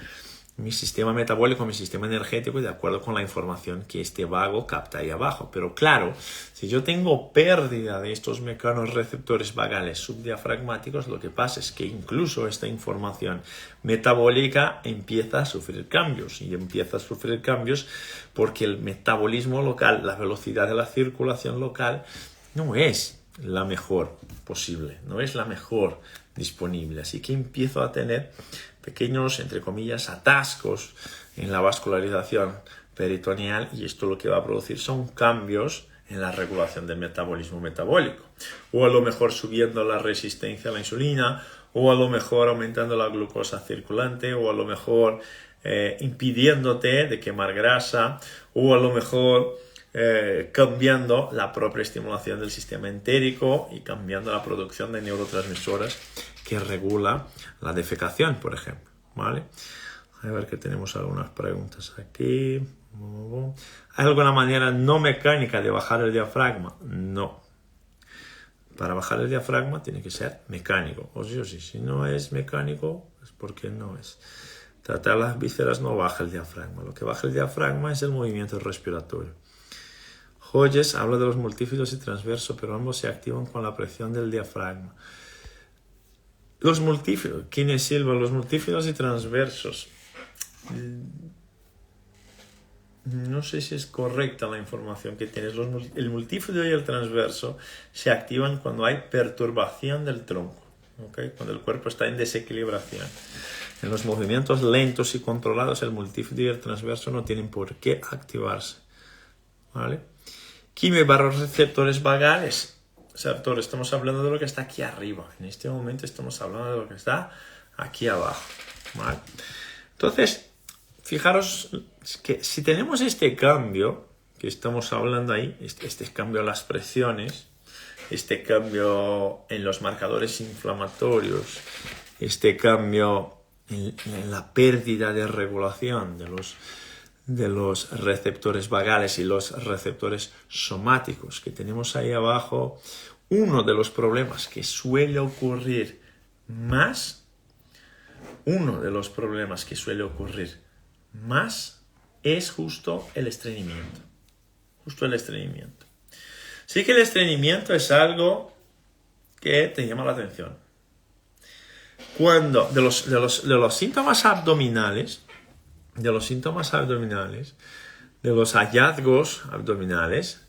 mi sistema metabólico, mi sistema energético, de acuerdo con la información que este vago capta ahí abajo. Pero claro, si yo tengo pérdida de estos mecanorreceptores vagales subdiafragmáticos, lo que pasa es que incluso esta información metabólica empieza a sufrir cambios, y empieza a sufrir cambios porque el metabolismo local, la velocidad de la circulación local, no es la mejor posible, no es la mejor disponible. Así que empiezo a tener pequeños, entre comillas, atascos en la vascularización peritoneal, y esto lo que va a producir son cambios en la regulación del metabolismo metabólico, o a lo mejor subiendo la resistencia a la insulina, o a lo mejor aumentando la glucosa circulante, o a lo mejor impidiéndote de quemar grasa, o a lo mejor cambiando la propia estimulación del sistema entérico y cambiando la producción de neurotransmisores que regula la defecación, por ejemplo, ¿vale? A ver que tenemos algunas preguntas aquí. ¿Hay alguna manera no mecánica de bajar el diafragma? No. Para bajar el diafragma tiene que ser mecánico. O sí, si no es mecánico es porque no es. Tratar las vísceras no baja el diafragma. Lo que baja el diafragma es el movimiento respiratorio. Hodges habla de los multífidos y transversos, pero ambos se activan con la presión del diafragma. Los multífidos, Kine Silva, los multífidos y transversos. No sé si es correcta la información que tienes. El multífido y el transverso se activan cuando hay perturbación del tronco, ¿okay? Cuando el cuerpo está en desequilibración. En los movimientos lentos y controlados, el multífido y el transverso no tienen por qué activarse, ¿vale? Quimio y barroreceptores vagales. Sartor, estamos hablando de lo que está aquí arriba. En este momento estamos hablando de lo que está aquí abajo, ¿vale? Entonces, fijaros que si tenemos este cambio que estamos hablando ahí, este cambio en las presiones, este cambio en los marcadores inflamatorios, este cambio en la pérdida de regulación de los receptores vagales y los receptores somáticos que tenemos ahí abajo, uno de los problemas que suele ocurrir más es justo el estreñimiento. Sí que el estreñimiento es algo que te llama la atención. Cuando de los síntomas abdominales, de los hallazgos abdominales,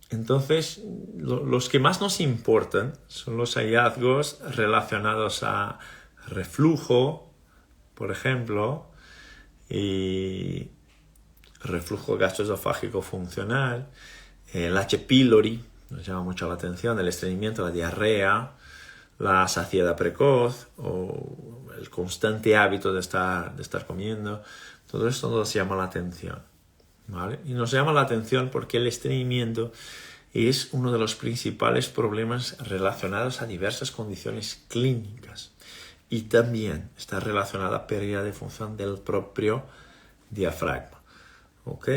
entonces los que más nos importan son los hallazgos relacionados a reflujo, por ejemplo, y reflujo gastroesofágico funcional, el H. pylori nos llama mucho la atención, el estreñimiento, la diarrea, la saciedad precoz o el constante hábito de estar comiendo. Todo esto nos llama la atención, ¿vale? Y nos llama la atención porque el estreñimiento es uno de los principales problemas relacionados a diversas condiciones clínicas y también está relacionada a pérdida de función del propio diafragma, ¿ok?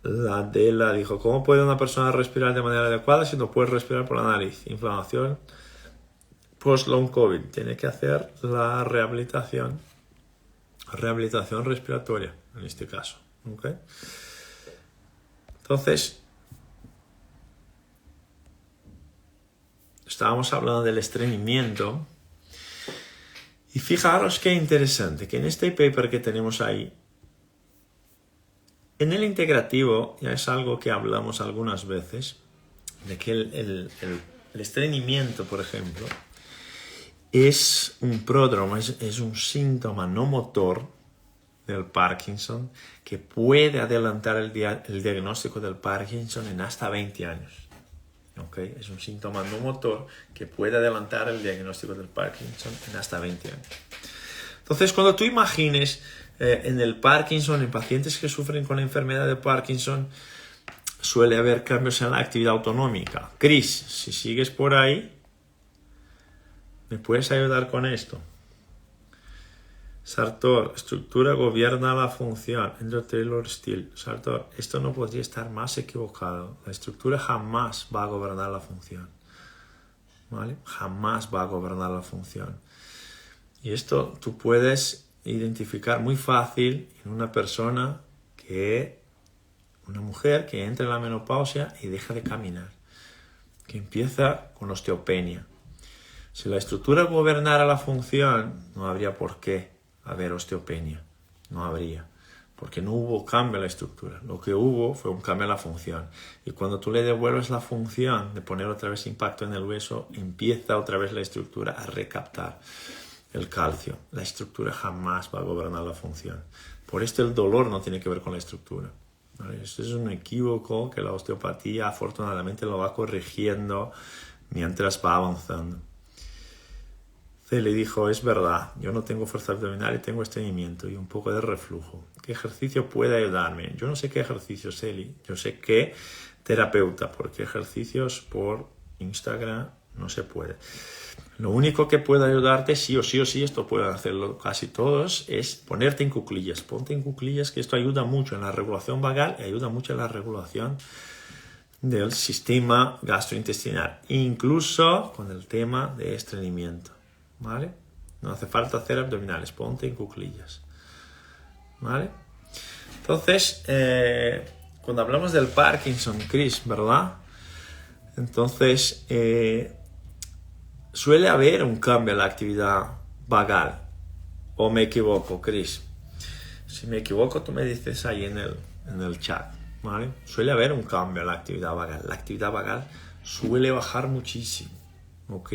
La Adela dijo, ¿cómo puede una persona respirar de manera adecuada si no puede respirar por la nariz? Inflamación post-long COVID. Tiene que hacer la rehabilitación respiratoria en este caso, ¿ok? Entonces, estábamos hablando del estreñimiento y fijaros qué interesante que en este paper que tenemos ahí, en el integrativo ya es algo que hablamos algunas veces, de que el estreñimiento, por ejemplo, es un pródromo, es un síntoma no motor del Parkinson que puede adelantar el diagnóstico del Parkinson en hasta 20 años. ¿Okay? Es un síntoma no motor que puede adelantar el diagnóstico del Parkinson en hasta 20 años. Entonces, cuando tú imagines en el Parkinson, en pacientes que sufren con la enfermedad de Parkinson, suele haber cambios en la actividad autonómica. Chris, si sigues por ahí, ¿me puedes ayudar con esto? Sartor, estructura gobierna la función. Andrew Taylor Still. Sartor, esto no podría estar más equivocado. La estructura jamás va a gobernar la función, ¿vale? Jamás va a gobernar la función. Y esto tú puedes identificar muy fácil en una mujer que entra en la menopausia y deja de caminar, que empieza con osteopenia. Si la estructura gobernara la función, no habría por qué haber osteopenia, no habría, porque no hubo cambio en la estructura. Lo que hubo fue un cambio en la función. Y cuando tú le devuelves la función de poner otra vez impacto en el hueso, empieza otra vez la estructura a recaptar el calcio. La estructura jamás va a gobernar la función. Por esto el dolor no tiene que ver con la estructura, ¿vale? Esto es un equívoco que la osteopatía afortunadamente lo va corrigiendo mientras va avanzando. Le dijo, es verdad, yo no tengo fuerza abdominal y tengo estreñimiento y un poco de reflujo. ¿Qué ejercicio puede ayudarme? Yo no sé qué ejercicio, Celi. Yo sé qué terapeuta, porque ejercicios por Instagram no se puede. Lo único que puede ayudarte, sí o sí, esto pueden hacerlo casi todos, es ponerte en cuclillas. Ponte en cuclillas, que esto ayuda mucho en la regulación vagal y ayuda mucho en la regulación del sistema gastrointestinal, incluso con el tema de estreñimiento, ¿vale? No hace falta hacer abdominales, ponte en cuclillas, ¿vale? Entonces, cuando hablamos del Parkinson, Chris, ¿verdad? Entonces, suele haber un cambio en la actividad vagal, ¿o me equivoco, Chris? Si me equivoco, tú me dices ahí en el chat, ¿vale? Suele haber un cambio en la actividad vagal. La actividad vagal suele bajar muchísimo, ¿ok?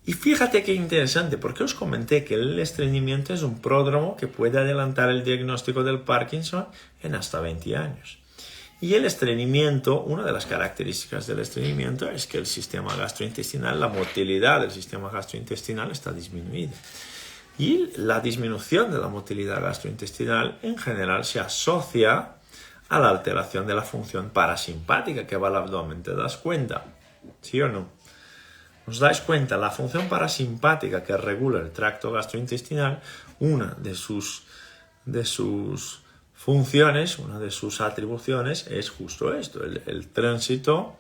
Y fíjate qué interesante, porque os comenté que el estreñimiento es un pródromo que puede adelantar el diagnóstico del Parkinson en hasta 20 años. Y el estreñimiento, una de las características del estreñimiento es que el sistema gastrointestinal, la motilidad del sistema gastrointestinal está disminuida. Y la disminución de la motilidad gastrointestinal en general se asocia a la alteración de la función parasimpática que va al abdomen. ¿Te das cuenta? ¿Sí o no? ¿Os dais cuenta? La función parasimpática que regula el tracto gastrointestinal, una de sus funciones, una de sus atribuciones es justo esto, el tránsito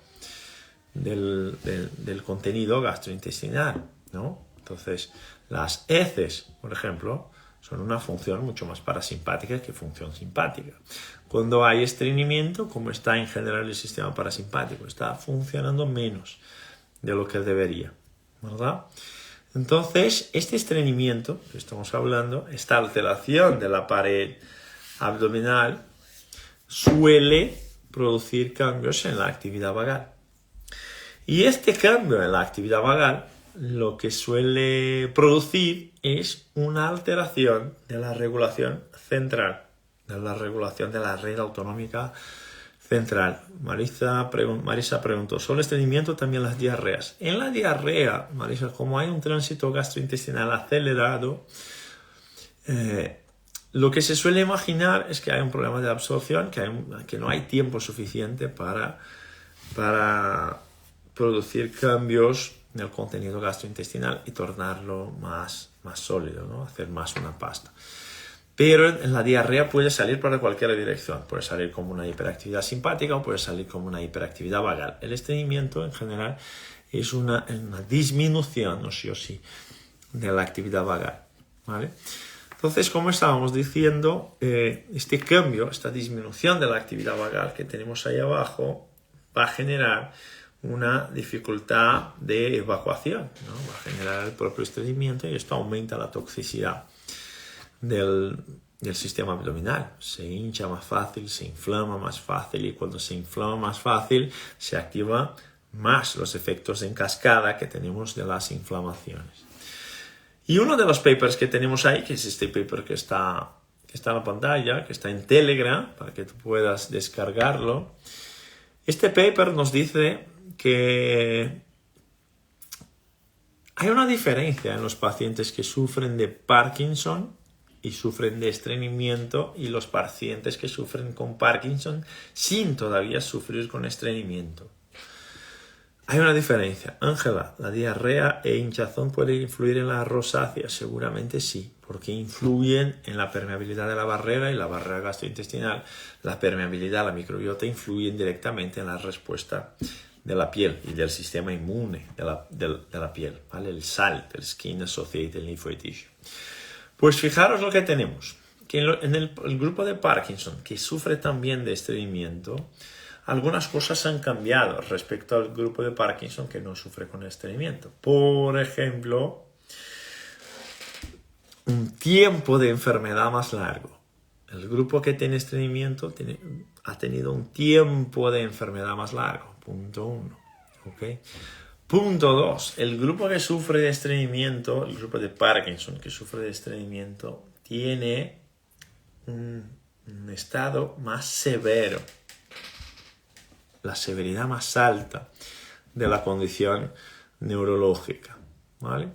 del contenido gastrointestinal, ¿no? Entonces, las heces, por ejemplo, son una función mucho más parasimpática que función simpática. Cuando hay estreñimiento, como está en general el sistema parasimpático, está funcionando menos de lo que debería, ¿verdad? Entonces, este estreñimiento que estamos hablando, esta alteración de la pared abdominal, suele producir cambios en la actividad vagal. Y este cambio en la actividad vagal lo que suele producir es una alteración de la regulación central, de la regulación de la red autonómica central. Marisa preguntó, ¿solo estreñimiento también las diarreas? En la diarrea, Marisa, como hay un tránsito gastrointestinal acelerado, lo que se suele imaginar es que hay un problema de absorción, que no hay tiempo suficiente para producir cambios en el contenido gastrointestinal y tornarlo más sólido, ¿no? Hacer más una pasta. Pero en la diarrea puede salir para cualquier dirección. Puede salir como una hiperactividad simpática o puede salir como una hiperactividad vagal. El estreñimiento en general es una disminución, no sí o sí, de la actividad vagal, ¿vale? Entonces, como estábamos diciendo, este cambio, esta disminución de la actividad vagal que tenemos ahí abajo va a generar una dificultad de evacuación, ¿no? Va a generar el propio estreñimiento y esto aumenta la toxicidad del sistema abdominal. Se hincha más fácil, se inflama más fácil y cuando se inflama más fácil se activan más los efectos en cascada que tenemos de las inflamaciones. Y uno de los papers que tenemos ahí, que es este paper que está en la pantalla, que está en Telegram, para que tú puedas descargarlo, este paper nos dice que hay una diferencia en los pacientes que sufren de Parkinson y sufren de estreñimiento y los pacientes que sufren con Parkinson sin todavía sufrir con estreñimiento. Hay una diferencia. Ángela, ¿la diarrea e hinchazón pueden influir en la rosácea? Seguramente sí, porque influyen en la permeabilidad de la barrera y la barrera gastrointestinal. La permeabilidad, la microbiota influyen directamente en la respuesta de la piel y del sistema inmune de la piel, ¿vale? El SALT, el Skin Associated Lymphoid Tissue. Pues fijaros lo que tenemos, que en el grupo de Parkinson, que sufre también de estreñimiento, algunas cosas han cambiado respecto al grupo de Parkinson que no sufre con estreñimiento. Por ejemplo, un tiempo de enfermedad más largo. El grupo que tiene estreñimiento ha tenido un tiempo de enfermedad más largo. Punto 1. ¿Okay? Punto 2. El grupo que sufre de estreñimiento, el grupo de Parkinson que sufre de estreñimiento, tiene un estado más severo. La severidad más alta de la condición neurológica, ¿vale?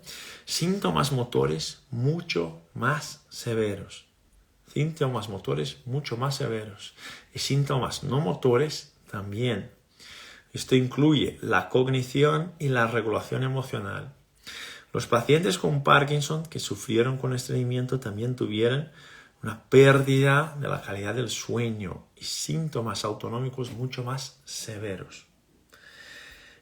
Síntomas motores mucho más severos. Síntomas motores mucho más severos. Y síntomas no motores también. Esto incluye la cognición y la regulación emocional. Los pacientes con Parkinson que sufrieron con estreñimiento también tuvieron una pérdida de la calidad del sueño y síntomas autonómicos mucho más severos.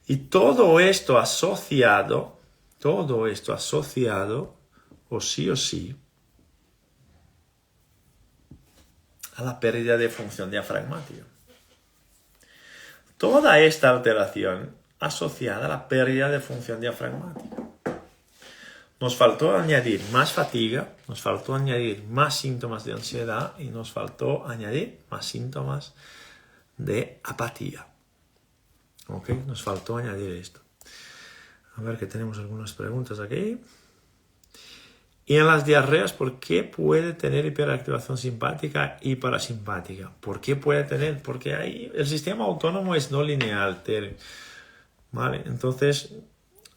Y todo esto asociado, o sí, a la pérdida de función diafragmática. Toda esta alteración asociada a la pérdida de función diafragmática. Nos faltó añadir más fatiga, nos faltó añadir más síntomas de ansiedad y nos faltó añadir más síntomas de apatía. ¿Ok? Nos faltó añadir esto. A ver que tenemos algunas preguntas aquí. Y en las diarreas, ¿por qué puede tener hiperactivación simpática y parasimpática? ¿Por qué puede tener? Porque ahí el sistema autónomo es no lineal, ¿vale? Entonces,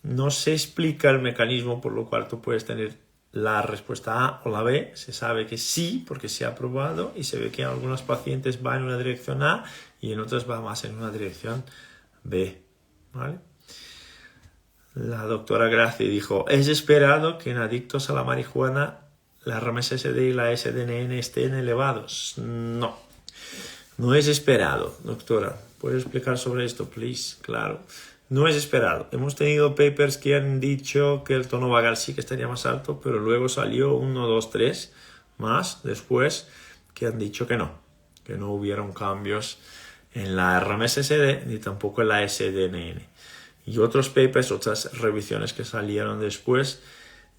no se explica el mecanismo por lo cual tú puedes tener la respuesta A o la B. Se sabe que sí, porque se ha probado y se ve que en algunos pacientes va en una dirección A y en otros va más en una dirección B, ¿vale? La doctora Gracie dijo, es esperado que en adictos a la marihuana la RMSSD y la SDNN estén elevados. No, no es esperado, doctora. ¿Puede explicar sobre esto, please? Claro, no es esperado. Hemos tenido papers que han dicho que el tono vagal sí que estaría más alto, pero luego salió 1, 2, 3 más después que han dicho que no hubieron cambios en la RMSSD ni tampoco en la SDNN. Y otros papers, otras revisiones que salieron después,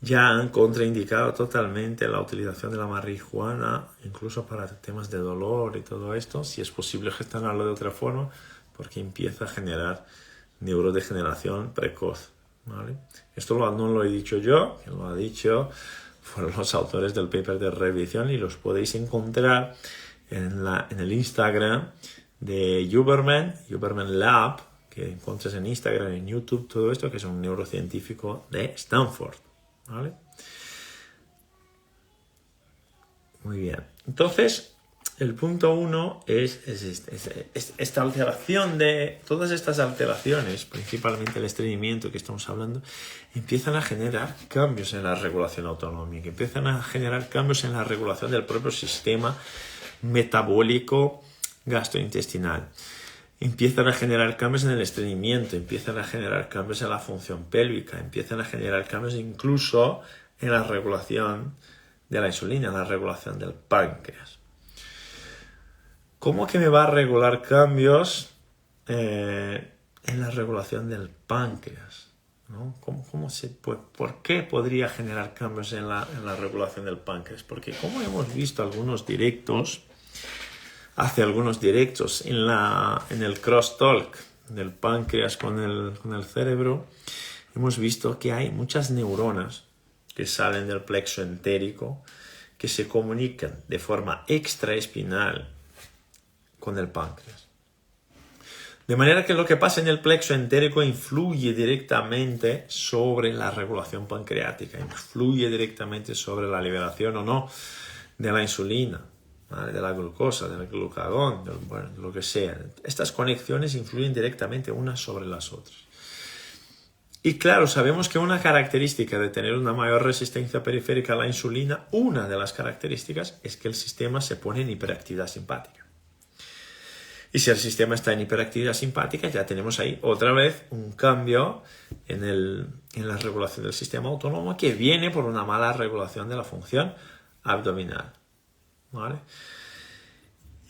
ya han contraindicado totalmente la utilización de la marihuana, incluso para temas de dolor y todo esto, si es posible gestionarlo de otra forma, porque empieza a generar neurodegeneración precoz, ¿vale? Esto no lo he dicho yo, quien lo ha dicho fueron los autores del paper de revisión y los podéis encontrar en el Instagram de Huberman Lab, que encuentres en Instagram, en YouTube, todo esto, que es un neurocientífico de Stanford, ¿vale? Muy bien. Entonces, el punto 1 es esta alteración de... Todas estas alteraciones, principalmente el estreñimiento que estamos hablando, empiezan a generar cambios en la regulación autonómica, empiezan a generar cambios en la regulación del propio sistema metabólico gastrointestinal. Empiezan a generar cambios en el estreñimiento, empiezan a generar cambios en la función pélvica, empiezan a generar cambios incluso en la regulación de la insulina, en la regulación del páncreas. ¿Cómo que me va a regular cambios en la regulación del páncreas? ¿No? ¿Por qué podría generar cambios en la regulación del páncreas? Porque como hemos visto hace algunos directos en el crosstalk del páncreas con el cerebro, hemos visto que hay muchas neuronas que salen del plexo entérico que se comunican de forma extraespinal con el páncreas. De manera que lo que pasa en el plexo entérico influye directamente sobre la regulación pancreática, influye directamente sobre la liberación o no de la insulina, ¿vale? De la glucosa, del glucagón, de lo que sea. Estas conexiones influyen directamente unas sobre las otras. Y claro, sabemos que una característica de tener una mayor resistencia periférica a la insulina, una de las características es que el sistema se pone en hiperactividad simpática. Y si el sistema está en hiperactividad simpática, ya tenemos ahí otra vez un cambio en la regulación del sistema autónomo que viene por una mala regulación de la función abdominal, ¿vale?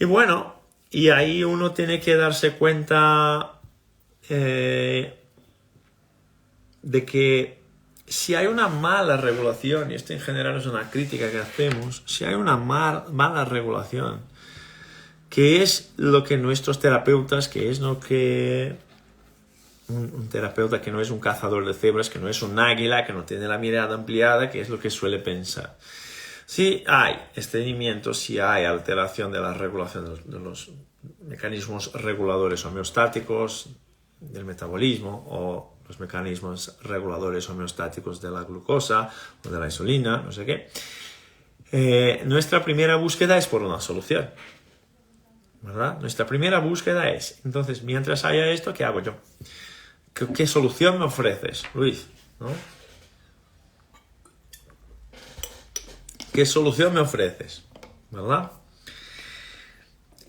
Y bueno, y ahí uno tiene que darse cuenta de que si hay una mala regulación, y esto en general es una crítica que hacemos, si hay una mala regulación, que es lo que nuestros terapeutas, que es lo que un terapeuta que no es un cazador de cebras, que no es un águila, que no tiene la mirada ampliada, que es lo que suele pensar. Si hay estreñimiento, si hay alteración de la regulación de los mecanismos reguladores homeostáticos del metabolismo o los mecanismos reguladores homeostáticos de la glucosa o de la insulina, no sé qué, nuestra primera búsqueda es por una solución. ¿verdad? Nuestra primera búsqueda es, entonces, mientras haya esto, ¿qué hago yo? ¿Qué solución me ofreces, Luis? ¿No? ¿Qué solución me ofreces? ¿Verdad?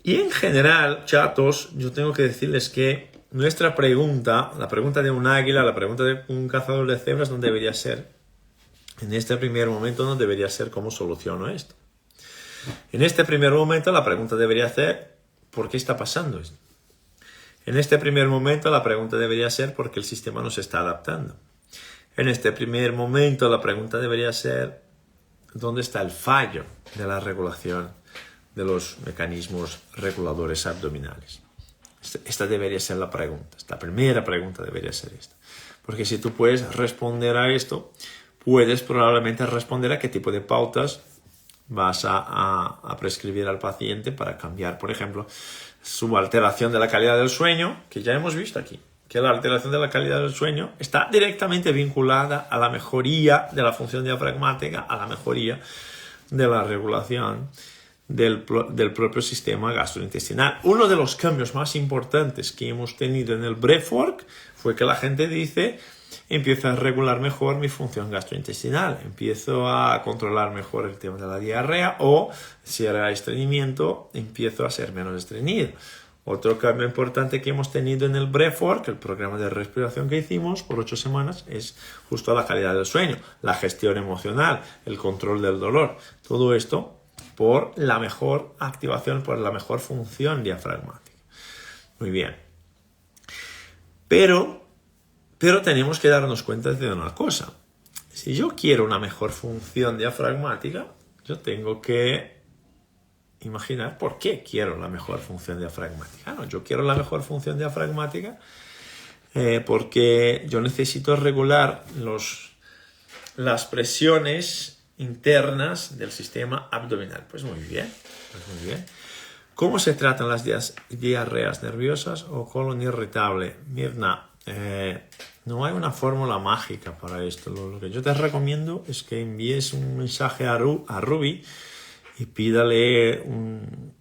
Y en general, chatos, yo tengo que decirles que nuestra pregunta, la pregunta de un águila, la pregunta de un cazador de cebras, no debería ser, en este primer momento no debería ser cómo soluciono esto. En este primer momento la pregunta debería ser, ¿por qué está pasando esto? En este primer momento la pregunta debería ser, ¿por qué el sistema no se está adaptando? En este primer momento la pregunta debería ser, ¿dónde está el fallo de la regulación de los mecanismos reguladores abdominales? Esta debería ser la pregunta. Esta primera pregunta debería ser esta. Porque si tú puedes responder a esto, puedes probablemente responder a qué tipo de pautas vas a prescribir al paciente para cambiar, por ejemplo, su alteración de la calidad del sueño, que ya hemos visto aquí, que la alteración de la calidad del sueño está directamente vinculada a la mejoría de la función diafragmática, a la mejoría de la regulación del propio sistema gastrointestinal. Uno de los cambios más importantes que hemos tenido en el breathwork fue que la gente dice, empiezo a regular mejor mi función gastrointestinal, empiezo a controlar mejor el tema de la diarrea, o si era estreñimiento, empiezo a ser menos estreñido. Otro cambio importante que hemos tenido en el breathwork, el programa de respiración que hicimos por 8 semanas, es justo la calidad del sueño, la gestión emocional, el control del dolor. Todo esto por la mejor activación, por la mejor función diafragmática. Muy bien. Pero tenemos que darnos cuenta de una cosa. Si yo quiero una mejor función diafragmática, yo tengo que imaginar por qué quiero la mejor función diafragmática. No, yo quiero la mejor función diafragmática porque yo necesito regular las presiones internas del sistema abdominal. Pues muy bien. ¿Cómo se tratan las diarreas nerviosas o colon irritable? Mirna, no hay una fórmula mágica para esto. Lo que yo te recomiendo es que envíes un mensaje a Ruby y pídale un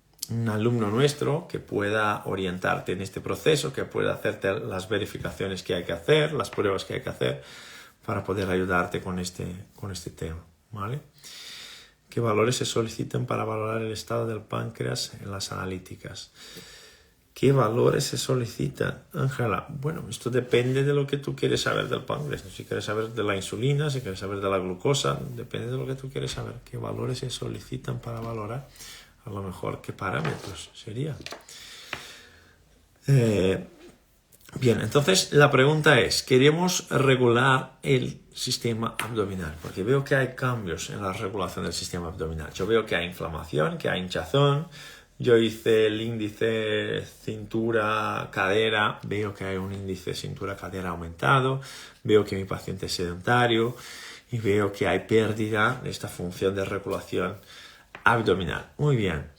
alumno nuestro que pueda orientarte en este proceso, que pueda hacerte las verificaciones que hay que hacer, las pruebas que hay que hacer para poder ayudarte con este tema, ¿vale? ¿Qué valores se solicitan para valorar el estado del páncreas en las analíticas? ¿Qué valores se solicitan, Ángela? Bueno, esto depende de lo que tú quieres saber del páncreas. Si quieres saber de la insulina, si quieres saber de la glucosa, depende de lo que tú quieres saber. ¿Qué valores se solicitan para valorar? A lo mejor, ¿qué parámetros sería? Bien, entonces la pregunta es, queremos regular el sistema abdominal, porque veo que hay cambios en la regulación del sistema abdominal. Yo veo que hay inflamación, que hay hinchazón. Yo hice el índice cintura-cadera, veo que hay un índice cintura-cadera aumentado, veo que mi paciente es sedentario y veo que hay pérdida de esta función de regulación abdominal. Muy bien.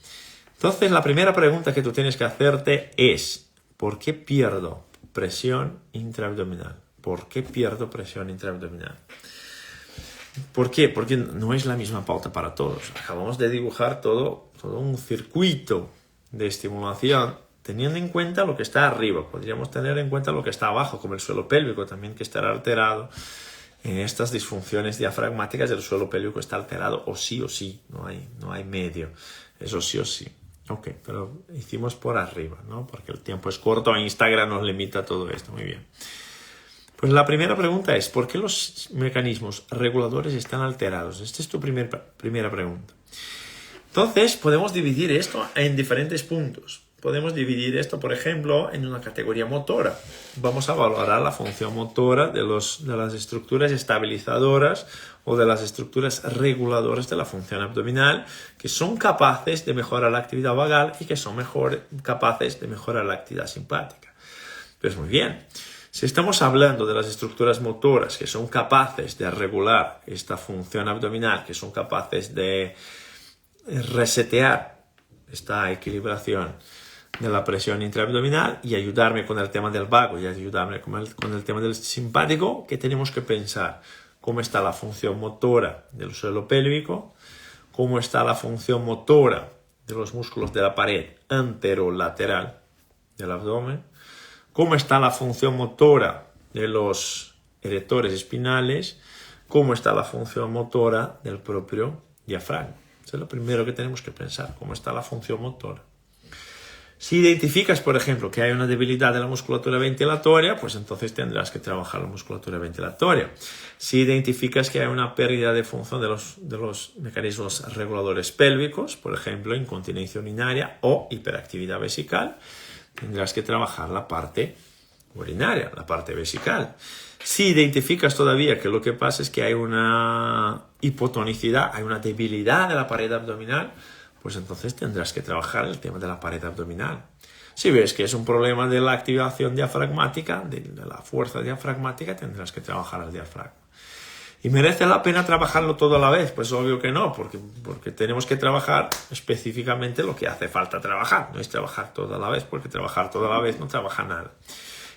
Entonces, la primera pregunta que tú tienes que hacerte es, ¿por qué pierdo presión intraabdominal? ¿Por qué pierdo presión intraabdominal? ¿Por qué? Porque no es la misma pauta para todos. Acabamos de dibujar todo un circuito de estimulación teniendo en cuenta lo que está arriba. Podríamos tener en cuenta lo que está abajo, como el suelo pélvico también, que estará alterado. En estas disfunciones diafragmáticas el suelo pélvico está alterado o sí, no hay medio. Eso sí o sí. Ok, pero hicimos por arriba, ¿no? Porque el tiempo es corto, Instagram nos limita todo esto. Muy bien. Pues la primera pregunta es, ¿por qué los mecanismos reguladores están alterados? Esta es tu primera pregunta. Entonces, podemos dividir esto en diferentes puntos. Podemos dividir esto, por ejemplo, en una categoría motora. Vamos a valorar la función motora de las estructuras estabilizadoras o de las estructuras reguladoras de la función abdominal, que son capaces de mejorar la actividad vagal y que son capaces de mejorar la actividad simpática. Pues muy bien. Si estamos hablando de las estructuras motoras que son capaces de regular esta función abdominal, que son capaces de resetear esta equilibración de la presión intraabdominal y ayudarme con el tema del vago y ayudarme con el tema del simpático, ¿qué tenemos que pensar? ¿Cómo está la función motora del suelo pélvico? ¿Cómo está la función motora de los músculos de la pared anterolateral del abdomen, cómo está la función motora de los erectores espinales, cómo está la función motora del propio diafragma. Eso es lo primero que tenemos que pensar, cómo está la función motora. Si identificas, por ejemplo, que hay una debilidad de la musculatura ventilatoria, pues entonces tendrás que trabajar la musculatura ventilatoria. Si identificas que hay una pérdida de función de los mecanismos reguladores pélvicos, por ejemplo, incontinencia urinaria o hiperactividad vesical, tendrás que trabajar la parte urinaria, la parte vesical. Si identificas todavía que lo que pasa es que hay una hipotonicidad, hay una debilidad de la pared abdominal, pues entonces tendrás que trabajar el tema de la pared abdominal. Si ves que es un problema de la activación diafragmática, de la fuerza diafragmática, tendrás que trabajar el diafragma. ¿Y merece la pena trabajarlo todo a la vez? Pues obvio que no, porque tenemos que trabajar específicamente lo que hace falta trabajar. No es trabajar todo a la vez, porque trabajar todo a la vez no trabaja nada.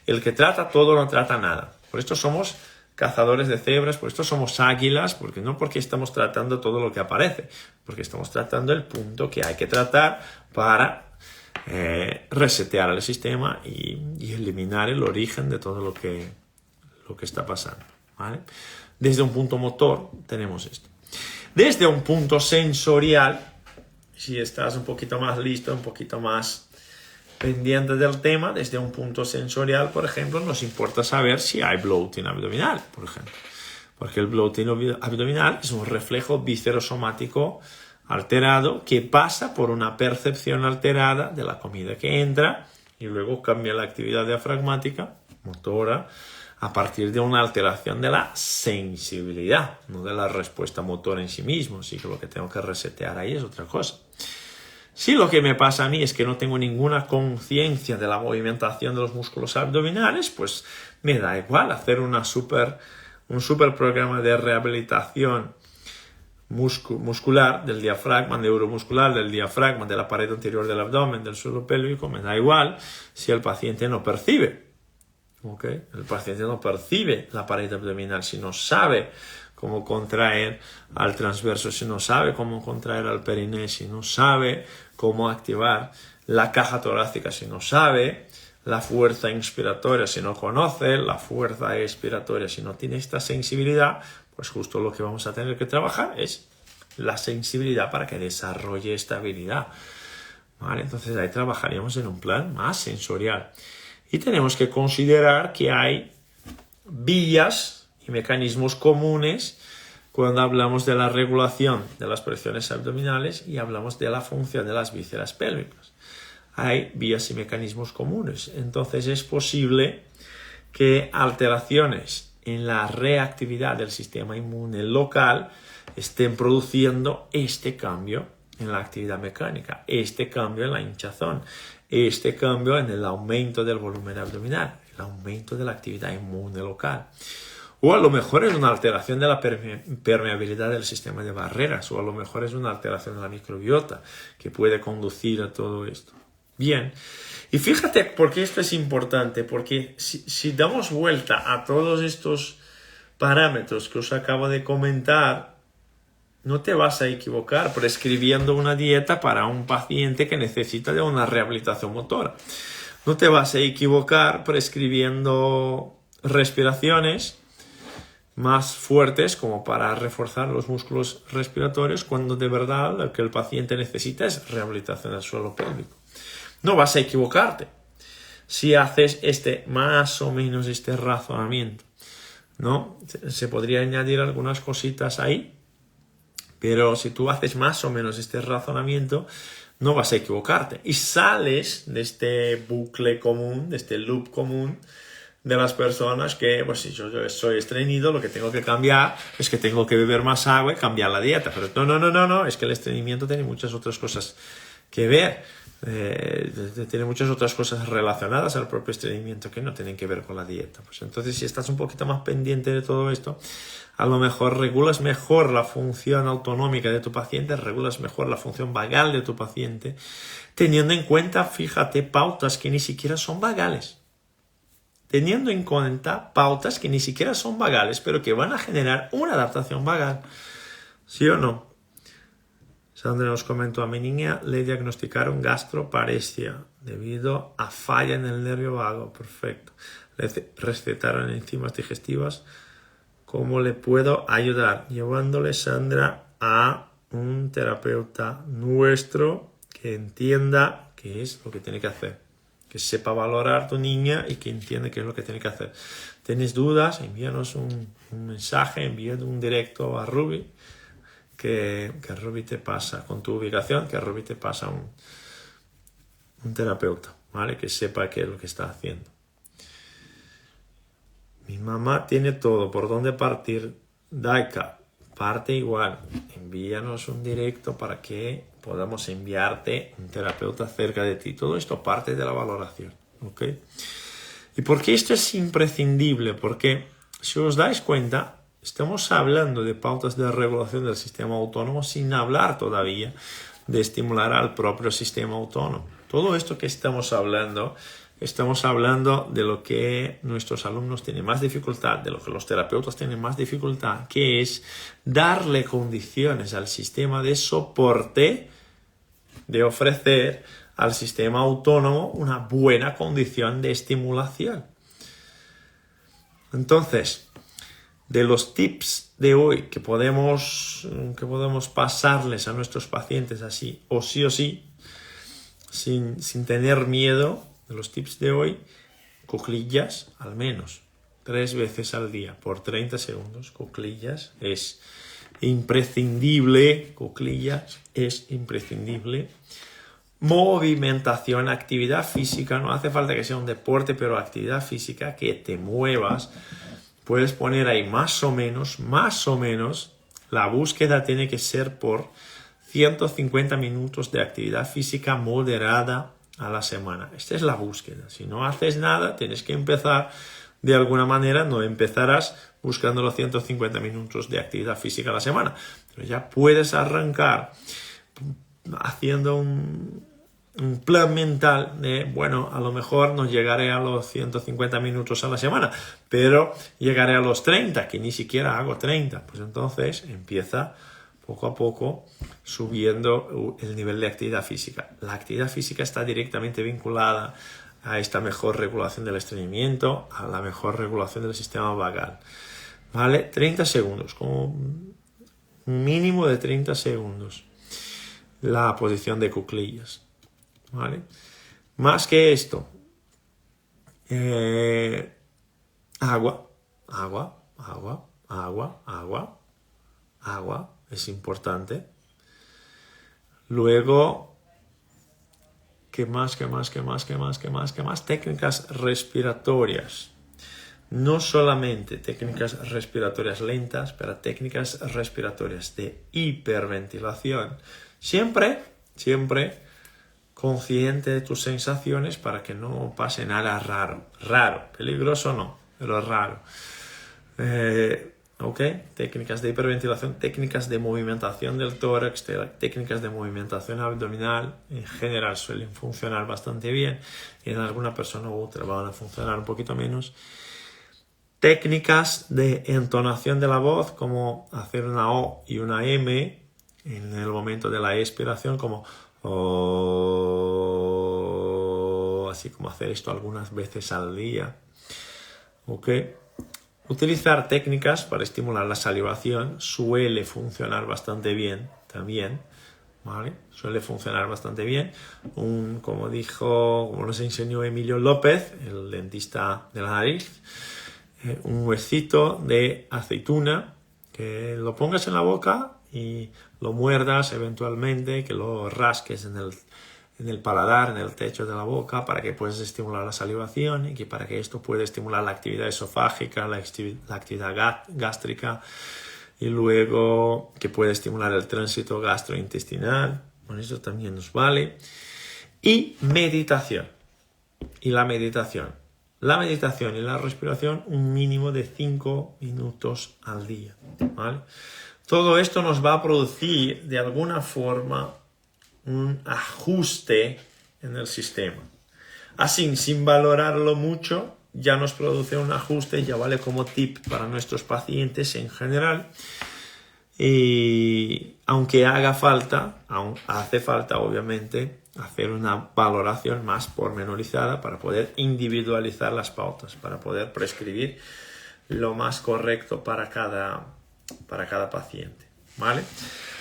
El que trata todo no trata nada. Por esto somos cazadores de cebras, por esto somos águilas, porque no porque estamos tratando todo lo que aparece, porque estamos tratando el punto que hay que tratar para resetear el sistema y eliminar el origen de todo lo que está pasando, ¿vale? Desde un punto motor tenemos esto. Desde un punto sensorial, si estás un poquito más listo, un poquito más pendiente del tema, desde un punto sensorial, por ejemplo, nos importa saber si hay bloating abdominal, por ejemplo. Porque el bloating abdominal es un reflejo viscerosomático alterado que pasa por una percepción alterada de la comida que entra y luego cambia la actividad diafragmática, motora, a partir de una alteración de la sensibilidad, no de la respuesta motora en sí mismo. Así que lo que tengo que resetear ahí es otra cosa. Si lo que me pasa a mí es que no tengo ninguna conciencia de la movimentación de los músculos abdominales, pues me da igual hacer un super programa de rehabilitación muscular del diafragma, neuromuscular del diafragma, de la pared anterior del abdomen, del suelo pélvico. Me da igual si el paciente no percibe. ¿Okay? El paciente no percibe la pared abdominal, si no sabe cómo contraer al transverso, si no sabe cómo contraer al periné, si no sabe cómo activar la caja torácica, si no sabe la fuerza inspiratoria, si no conoce la fuerza expiratoria, si no tiene esta sensibilidad, pues justo lo que vamos a tener que trabajar es la sensibilidad para que desarrolle estabilidad. ¿Vale? Entonces ahí trabajaríamos en un plan más sensorial. Y tenemos que considerar que hay vías y mecanismos comunes cuando hablamos de la regulación de las presiones abdominales y hablamos de la función de las vísceras pélvicas. Hay vías y mecanismos comunes. Entonces es posible que alteraciones en la reactividad del sistema inmune local estén produciendo este cambio en la actividad mecánica, este cambio en la hinchazón, este cambio en el aumento del volumen abdominal, el aumento de la actividad inmune local. O a lo mejor es una alteración de la permeabilidad del sistema de barreras, o a lo mejor es una alteración de la microbiota que puede conducir a todo esto. Bien, y fíjate por qué esto es importante, porque si damos vuelta a todos estos parámetros que os acabo de comentar, no te vas a equivocar prescribiendo una dieta para un paciente que necesita de una rehabilitación motora. No te vas a equivocar prescribiendo respiraciones más fuertes como para reforzar los músculos respiratorios cuando de verdad lo que el paciente necesita es rehabilitación del suelo pélvico. No vas a equivocarte si haces más o menos este razonamiento, ¿no? Se podría añadir algunas cositas ahí, pero si tú haces más o menos este razonamiento, no vas a equivocarte. Y sales de este bucle común, de este loop común de las personas que, pues si yo soy estreñido, lo que tengo que cambiar es que tengo que beber más agua y cambiar la dieta. Pero no, es que el estreñimiento tiene muchas otras cosas que ver. Tiene muchas otras cosas relacionadas al propio estreñimiento que no tienen que ver con la dieta. Pues entonces, si estás un poquito más pendiente de todo esto, a lo mejor regulas mejor la función autonómica de tu paciente, regulas mejor la función vagal de tu paciente, teniendo en cuenta, fíjate, pautas que ni siquiera son vagales. Teniendo en cuenta pautas que ni siquiera son vagales, pero que van a generar una adaptación vagal. ¿Sí o no? Sandra nos comentó, a mi niña le diagnosticaron gastroparesia debido a falla en el nervio vago. Perfecto. Le recetaron enzimas digestivas. ¿Cómo le puedo ayudar? Llevándole, Sandra, a un terapeuta nuestro que entienda qué es lo que tiene que hacer. Que sepa valorar a tu niña y que entienda qué es lo que tiene que hacer. ¿Tienes dudas? Envíanos un mensaje, envía un directo a Ruby. Que Ruby te pasa con tu ubicación, que Ruby te pasa un terapeuta, ¿vale? Que sepa qué es lo que está haciendo. Mi mamá tiene todo, ¿por dónde partir? Daika, parte igual. Envíanos un directo para que podamos enviarte un terapeuta cerca de ti. Todo esto parte de la valoración, ¿ok? ¿Y por qué esto es imprescindible? Porque si os dais cuenta, estamos hablando de pautas de regulación del sistema autónomo sin hablar todavía de estimular al propio sistema autónomo. Todo esto que estamos hablando de lo que nuestros alumnos tienen más dificultad, de lo que los terapeutas tienen más dificultad, que es darle condiciones al sistema de soporte, de ofrecer al sistema autónomo una buena condición de estimulación. Entonces, de los tips de hoy que podemos pasarles a nuestros pacientes así o sí, sin tener miedo, de los tips de hoy, cuclillas al menos 3 veces al día por 30 segundos. Cuclillas es imprescindible. Cuclillas es imprescindible. Movimentación, actividad física. No hace falta que sea un deporte, pero actividad física, que te muevas. Puedes poner ahí más o menos, la búsqueda tiene que ser por 150 minutos de actividad física moderada a la semana. Esta es la búsqueda. Si no haces nada, tienes que empezar de alguna manera. No empezarás buscando los 150 minutos de actividad física a la semana, pero ya puedes arrancar haciendo un plan mental de, bueno, a lo mejor no llegaré a los 150 minutos a la semana, pero llegaré a los 30, que ni siquiera hago 30. Pues entonces empieza poco a poco subiendo el nivel de actividad física. La actividad física está directamente vinculada a esta mejor regulación del estreñimiento, a la mejor regulación del sistema vagal. ¿Vale? 30 segundos, como un mínimo de 30 segundos. La posición de cuclillas. ¿Vale? Más que esto, agua es importante. Luego, ¿qué más? Técnicas respiratorias. No solamente técnicas respiratorias lentas, pero técnicas respiratorias de hiperventilación. Siempre consciente de tus sensaciones para que no pase nada raro, peligroso no, pero raro. ¿Ok? Técnicas de hiperventilación, técnicas de movimentación del tórax, técnicas de movimentación abdominal, en general suelen funcionar bastante bien, y en alguna persona u otra van a funcionar un poquito menos. Técnicas de entonación de la voz, como hacer una O y una M en el momento de la expiración, como así como hacer esto algunas veces al día. ¿Ok? Utilizar técnicas para estimular la salivación suele funcionar bastante bien también. ¿Vale? Suele funcionar bastante bien. Como nos enseñó Emilio López, el dentista de la nariz, un huesito de aceituna, que lo pongas en la boca y lo muerdas eventualmente, que lo rasques en el paladar, en el techo de la boca, para que puedas estimular la salivación y que para que esto pueda estimular la actividad esofágica, la actividad gástrica, y luego que pueda estimular el tránsito gastrointestinal. Bueno, eso también nos vale. Y meditación. La meditación y la respiración, un mínimo de 5 minutos al día. ¿Vale? Todo esto nos va a producir de alguna forma un ajuste en el sistema. Así, sin valorarlo mucho, ya nos produce un ajuste, ya vale como tip para nuestros pacientes en general. Y aunque hace falta obviamente hacer una valoración más pormenorizada para poder individualizar las pautas, para poder prescribir lo más correcto para cada paciente, ¿vale?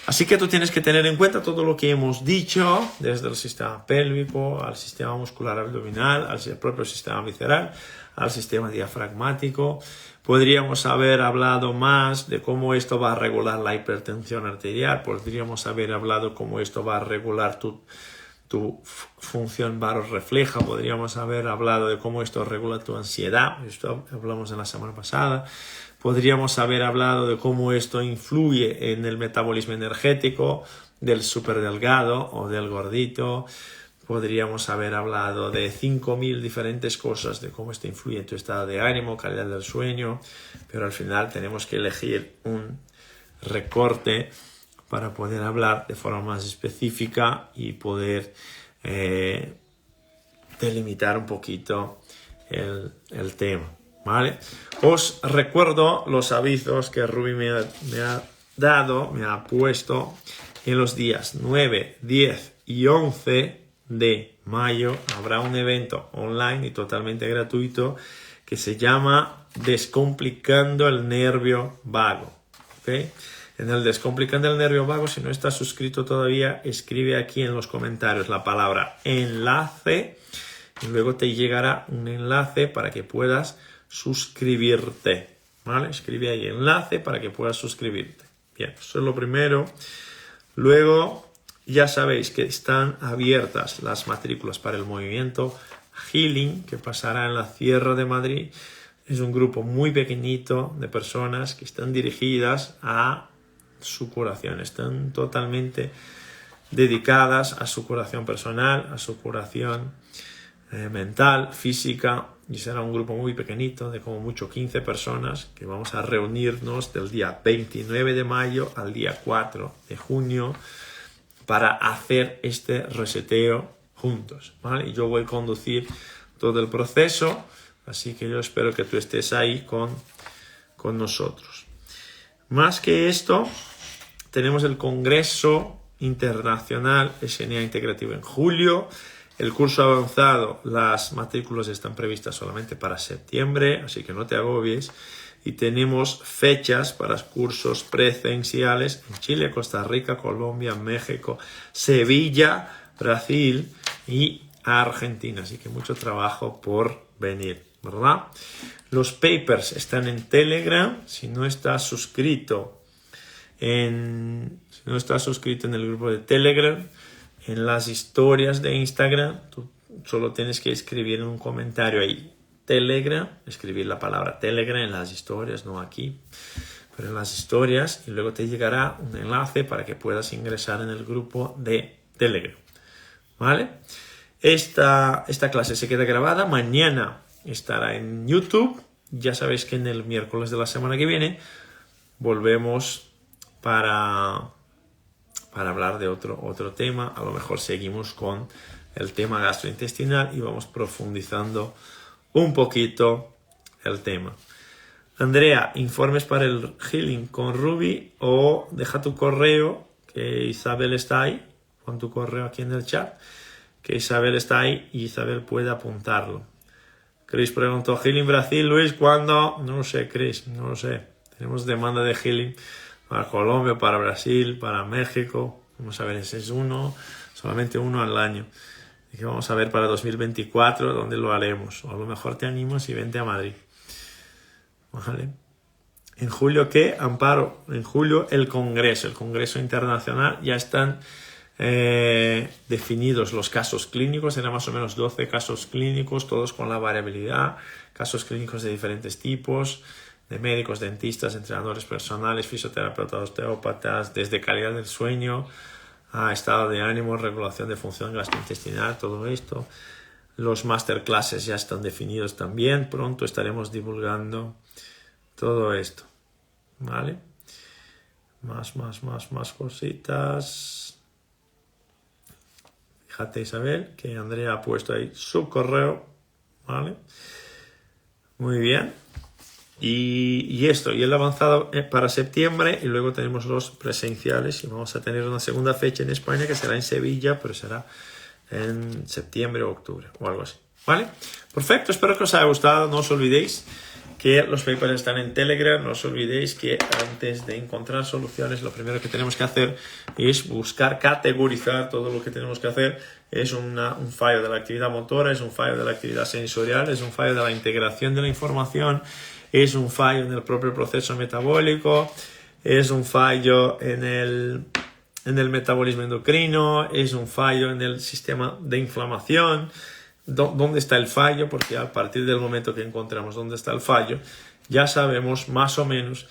Así que tú tienes que tener en cuenta todo lo que hemos dicho, desde el sistema pélvico, al sistema muscular abdominal, al propio sistema visceral, al sistema diafragmático. Podríamos haber hablado más de cómo esto va a regular la hipertensión arterial, podríamos haber hablado cómo esto va a regular tu función varorrefleja, podríamos haber hablado de cómo esto regula tu ansiedad, esto hablamos en la semana pasada. Podríamos haber hablado de cómo esto influye en el metabolismo energético del superdelgado o del gordito. Podríamos haber hablado de 5.000 diferentes cosas de cómo esto influye en tu estado de ánimo, calidad del sueño, pero al final tenemos que elegir un recorte para poder hablar de forma más específica y poder delimitar un poquito el tema. ¿Vale? Os recuerdo los avisos que Ruby me ha puesto en los días 9, 10 y 11 de mayo. Habrá un evento online y totalmente gratuito que se llama Descomplicando el Nervio Vago. ¿Okay? En el Descomplicando el Nervio Vago, si no estás suscrito todavía, escribe aquí en los comentarios la palabra enlace y luego te llegará un enlace para que puedas suscribirte, ¿vale? Escribe ahí enlace para que puedas suscribirte. Bien, eso es lo primero. Luego, ya sabéis que están abiertas las matrículas para el movimiento Healing, que pasará en la Sierra de Madrid. Es un grupo muy pequeñito de personas que están dirigidas a su curación, están totalmente dedicadas a su curación personal, a su curación mental, física, y será un grupo muy pequeñito de como mucho 15 personas que vamos a reunirnos del día 29 de mayo al día 4 de junio para hacer este reseteo juntos, ¿vale? Y yo voy a conducir todo el proceso, así que yo espero que tú estés ahí con nosotros. Más que esto, tenemos el Congreso Internacional SNA Integrativo en julio. El curso avanzado, las matrículas están previstas solamente para septiembre, así que no te agobies. Y tenemos fechas para cursos presenciales en Chile, Costa Rica, Colombia, México, Sevilla, Brasil y Argentina. Así que mucho trabajo por venir, ¿verdad? Los papers están en Telegram. Si no estás suscrito en el grupo de Telegram, en las historias de Instagram, tú solo tienes que escribir en un comentario ahí Telegram, escribir la palabra Telegram en las historias, no aquí, pero en las historias, y luego te llegará un enlace para que puedas ingresar en el grupo de Telegram, ¿vale? Esta clase se queda grabada, mañana estará en YouTube. Ya sabéis que en el miércoles de la semana que viene volvemos para hablar de otro tema. A lo mejor seguimos con el tema gastrointestinal y vamos profundizando un poquito el tema. Andrea, informes para el Healing con Ruby, o deja tu correo, que Isabel está ahí, pon tu correo aquí en el chat, que Isabel está ahí y Isabel puede apuntarlo. Chris preguntó, Healing Brasil, Luis, ¿cuándo? No lo sé, Chris, no lo sé. Tenemos demanda de Healing para Colombia, para Brasil, para México. Vamos a ver, ese es solamente uno al año. Y que vamos a ver para 2024 dónde lo haremos. O a lo mejor te animas y vente a Madrid. ¿Vale? ¿En julio qué? Amparo. En julio el Congreso Internacional. Ya están definidos los casos clínicos. Eran más o menos 12 casos clínicos, todos con la variabilidad. Casos clínicos de diferentes tipos, de médicos, dentistas, entrenadores personales, fisioterapeutas, osteópatas, desde calidad del sueño a estado de ánimo, regulación de función gastrointestinal, todo esto. Los masterclasses ya están definidos también. Pronto estaremos divulgando todo esto, ¿vale? Más cositas. Fíjate, Isabel, que Andrea ha puesto ahí su correo, ¿vale? Muy bien. Y esto, y el avanzado para septiembre, y luego tenemos los presenciales, y vamos a tener una segunda fecha en España que será en Sevilla, pero será en septiembre o octubre, o algo así. ¿Vale? Perfecto, espero que os haya gustado. No os olvidéis que los papers están en Telegram. No os olvidéis que antes de encontrar soluciones, lo primero que tenemos que hacer es buscar, categorizar todo lo que tenemos que hacer. Es un fallo de la actividad motora, es un fallo de la actividad sensorial, es un fallo de la integración de la información, es un fallo en el propio proceso metabólico, es un fallo en el metabolismo endocrino, es un fallo en el sistema de inflamación. ¿Dónde está el fallo? Porque a partir del momento que encontramos dónde está el fallo, ya sabemos más o menos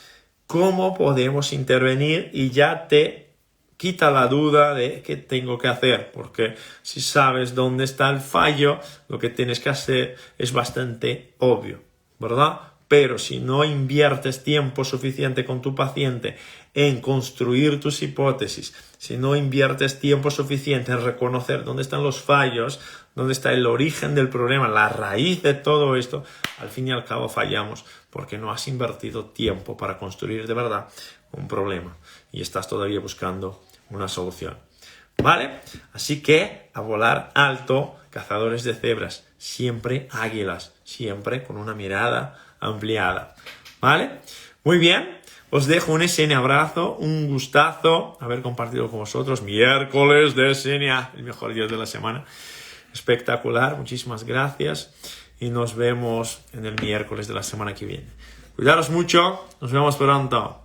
cómo podemos intervenir y ya te quita la duda de qué tengo que hacer, porque si sabes dónde está el fallo, lo que tienes que hacer es bastante obvio, ¿verdad? Pero si no inviertes tiempo suficiente con tu paciente en construir tus hipótesis, si no inviertes tiempo suficiente en reconocer dónde están los fallos, dónde está el origen del problema, la raíz de todo esto, al fin y al cabo fallamos porque no has invertido tiempo para construir de verdad un problema y estás todavía buscando una solución. ¿Vale? Así que a volar alto, cazadores de cebras, siempre águilas, siempre con una mirada ampliada. ¿Vale? Muy bien, os dejo un SN abrazo, un gustazo haber compartido con vosotros miércoles de SNA, el mejor día de la semana. Espectacular, muchísimas gracias y nos vemos en el miércoles de la semana que viene. Cuidaros mucho, nos vemos pronto.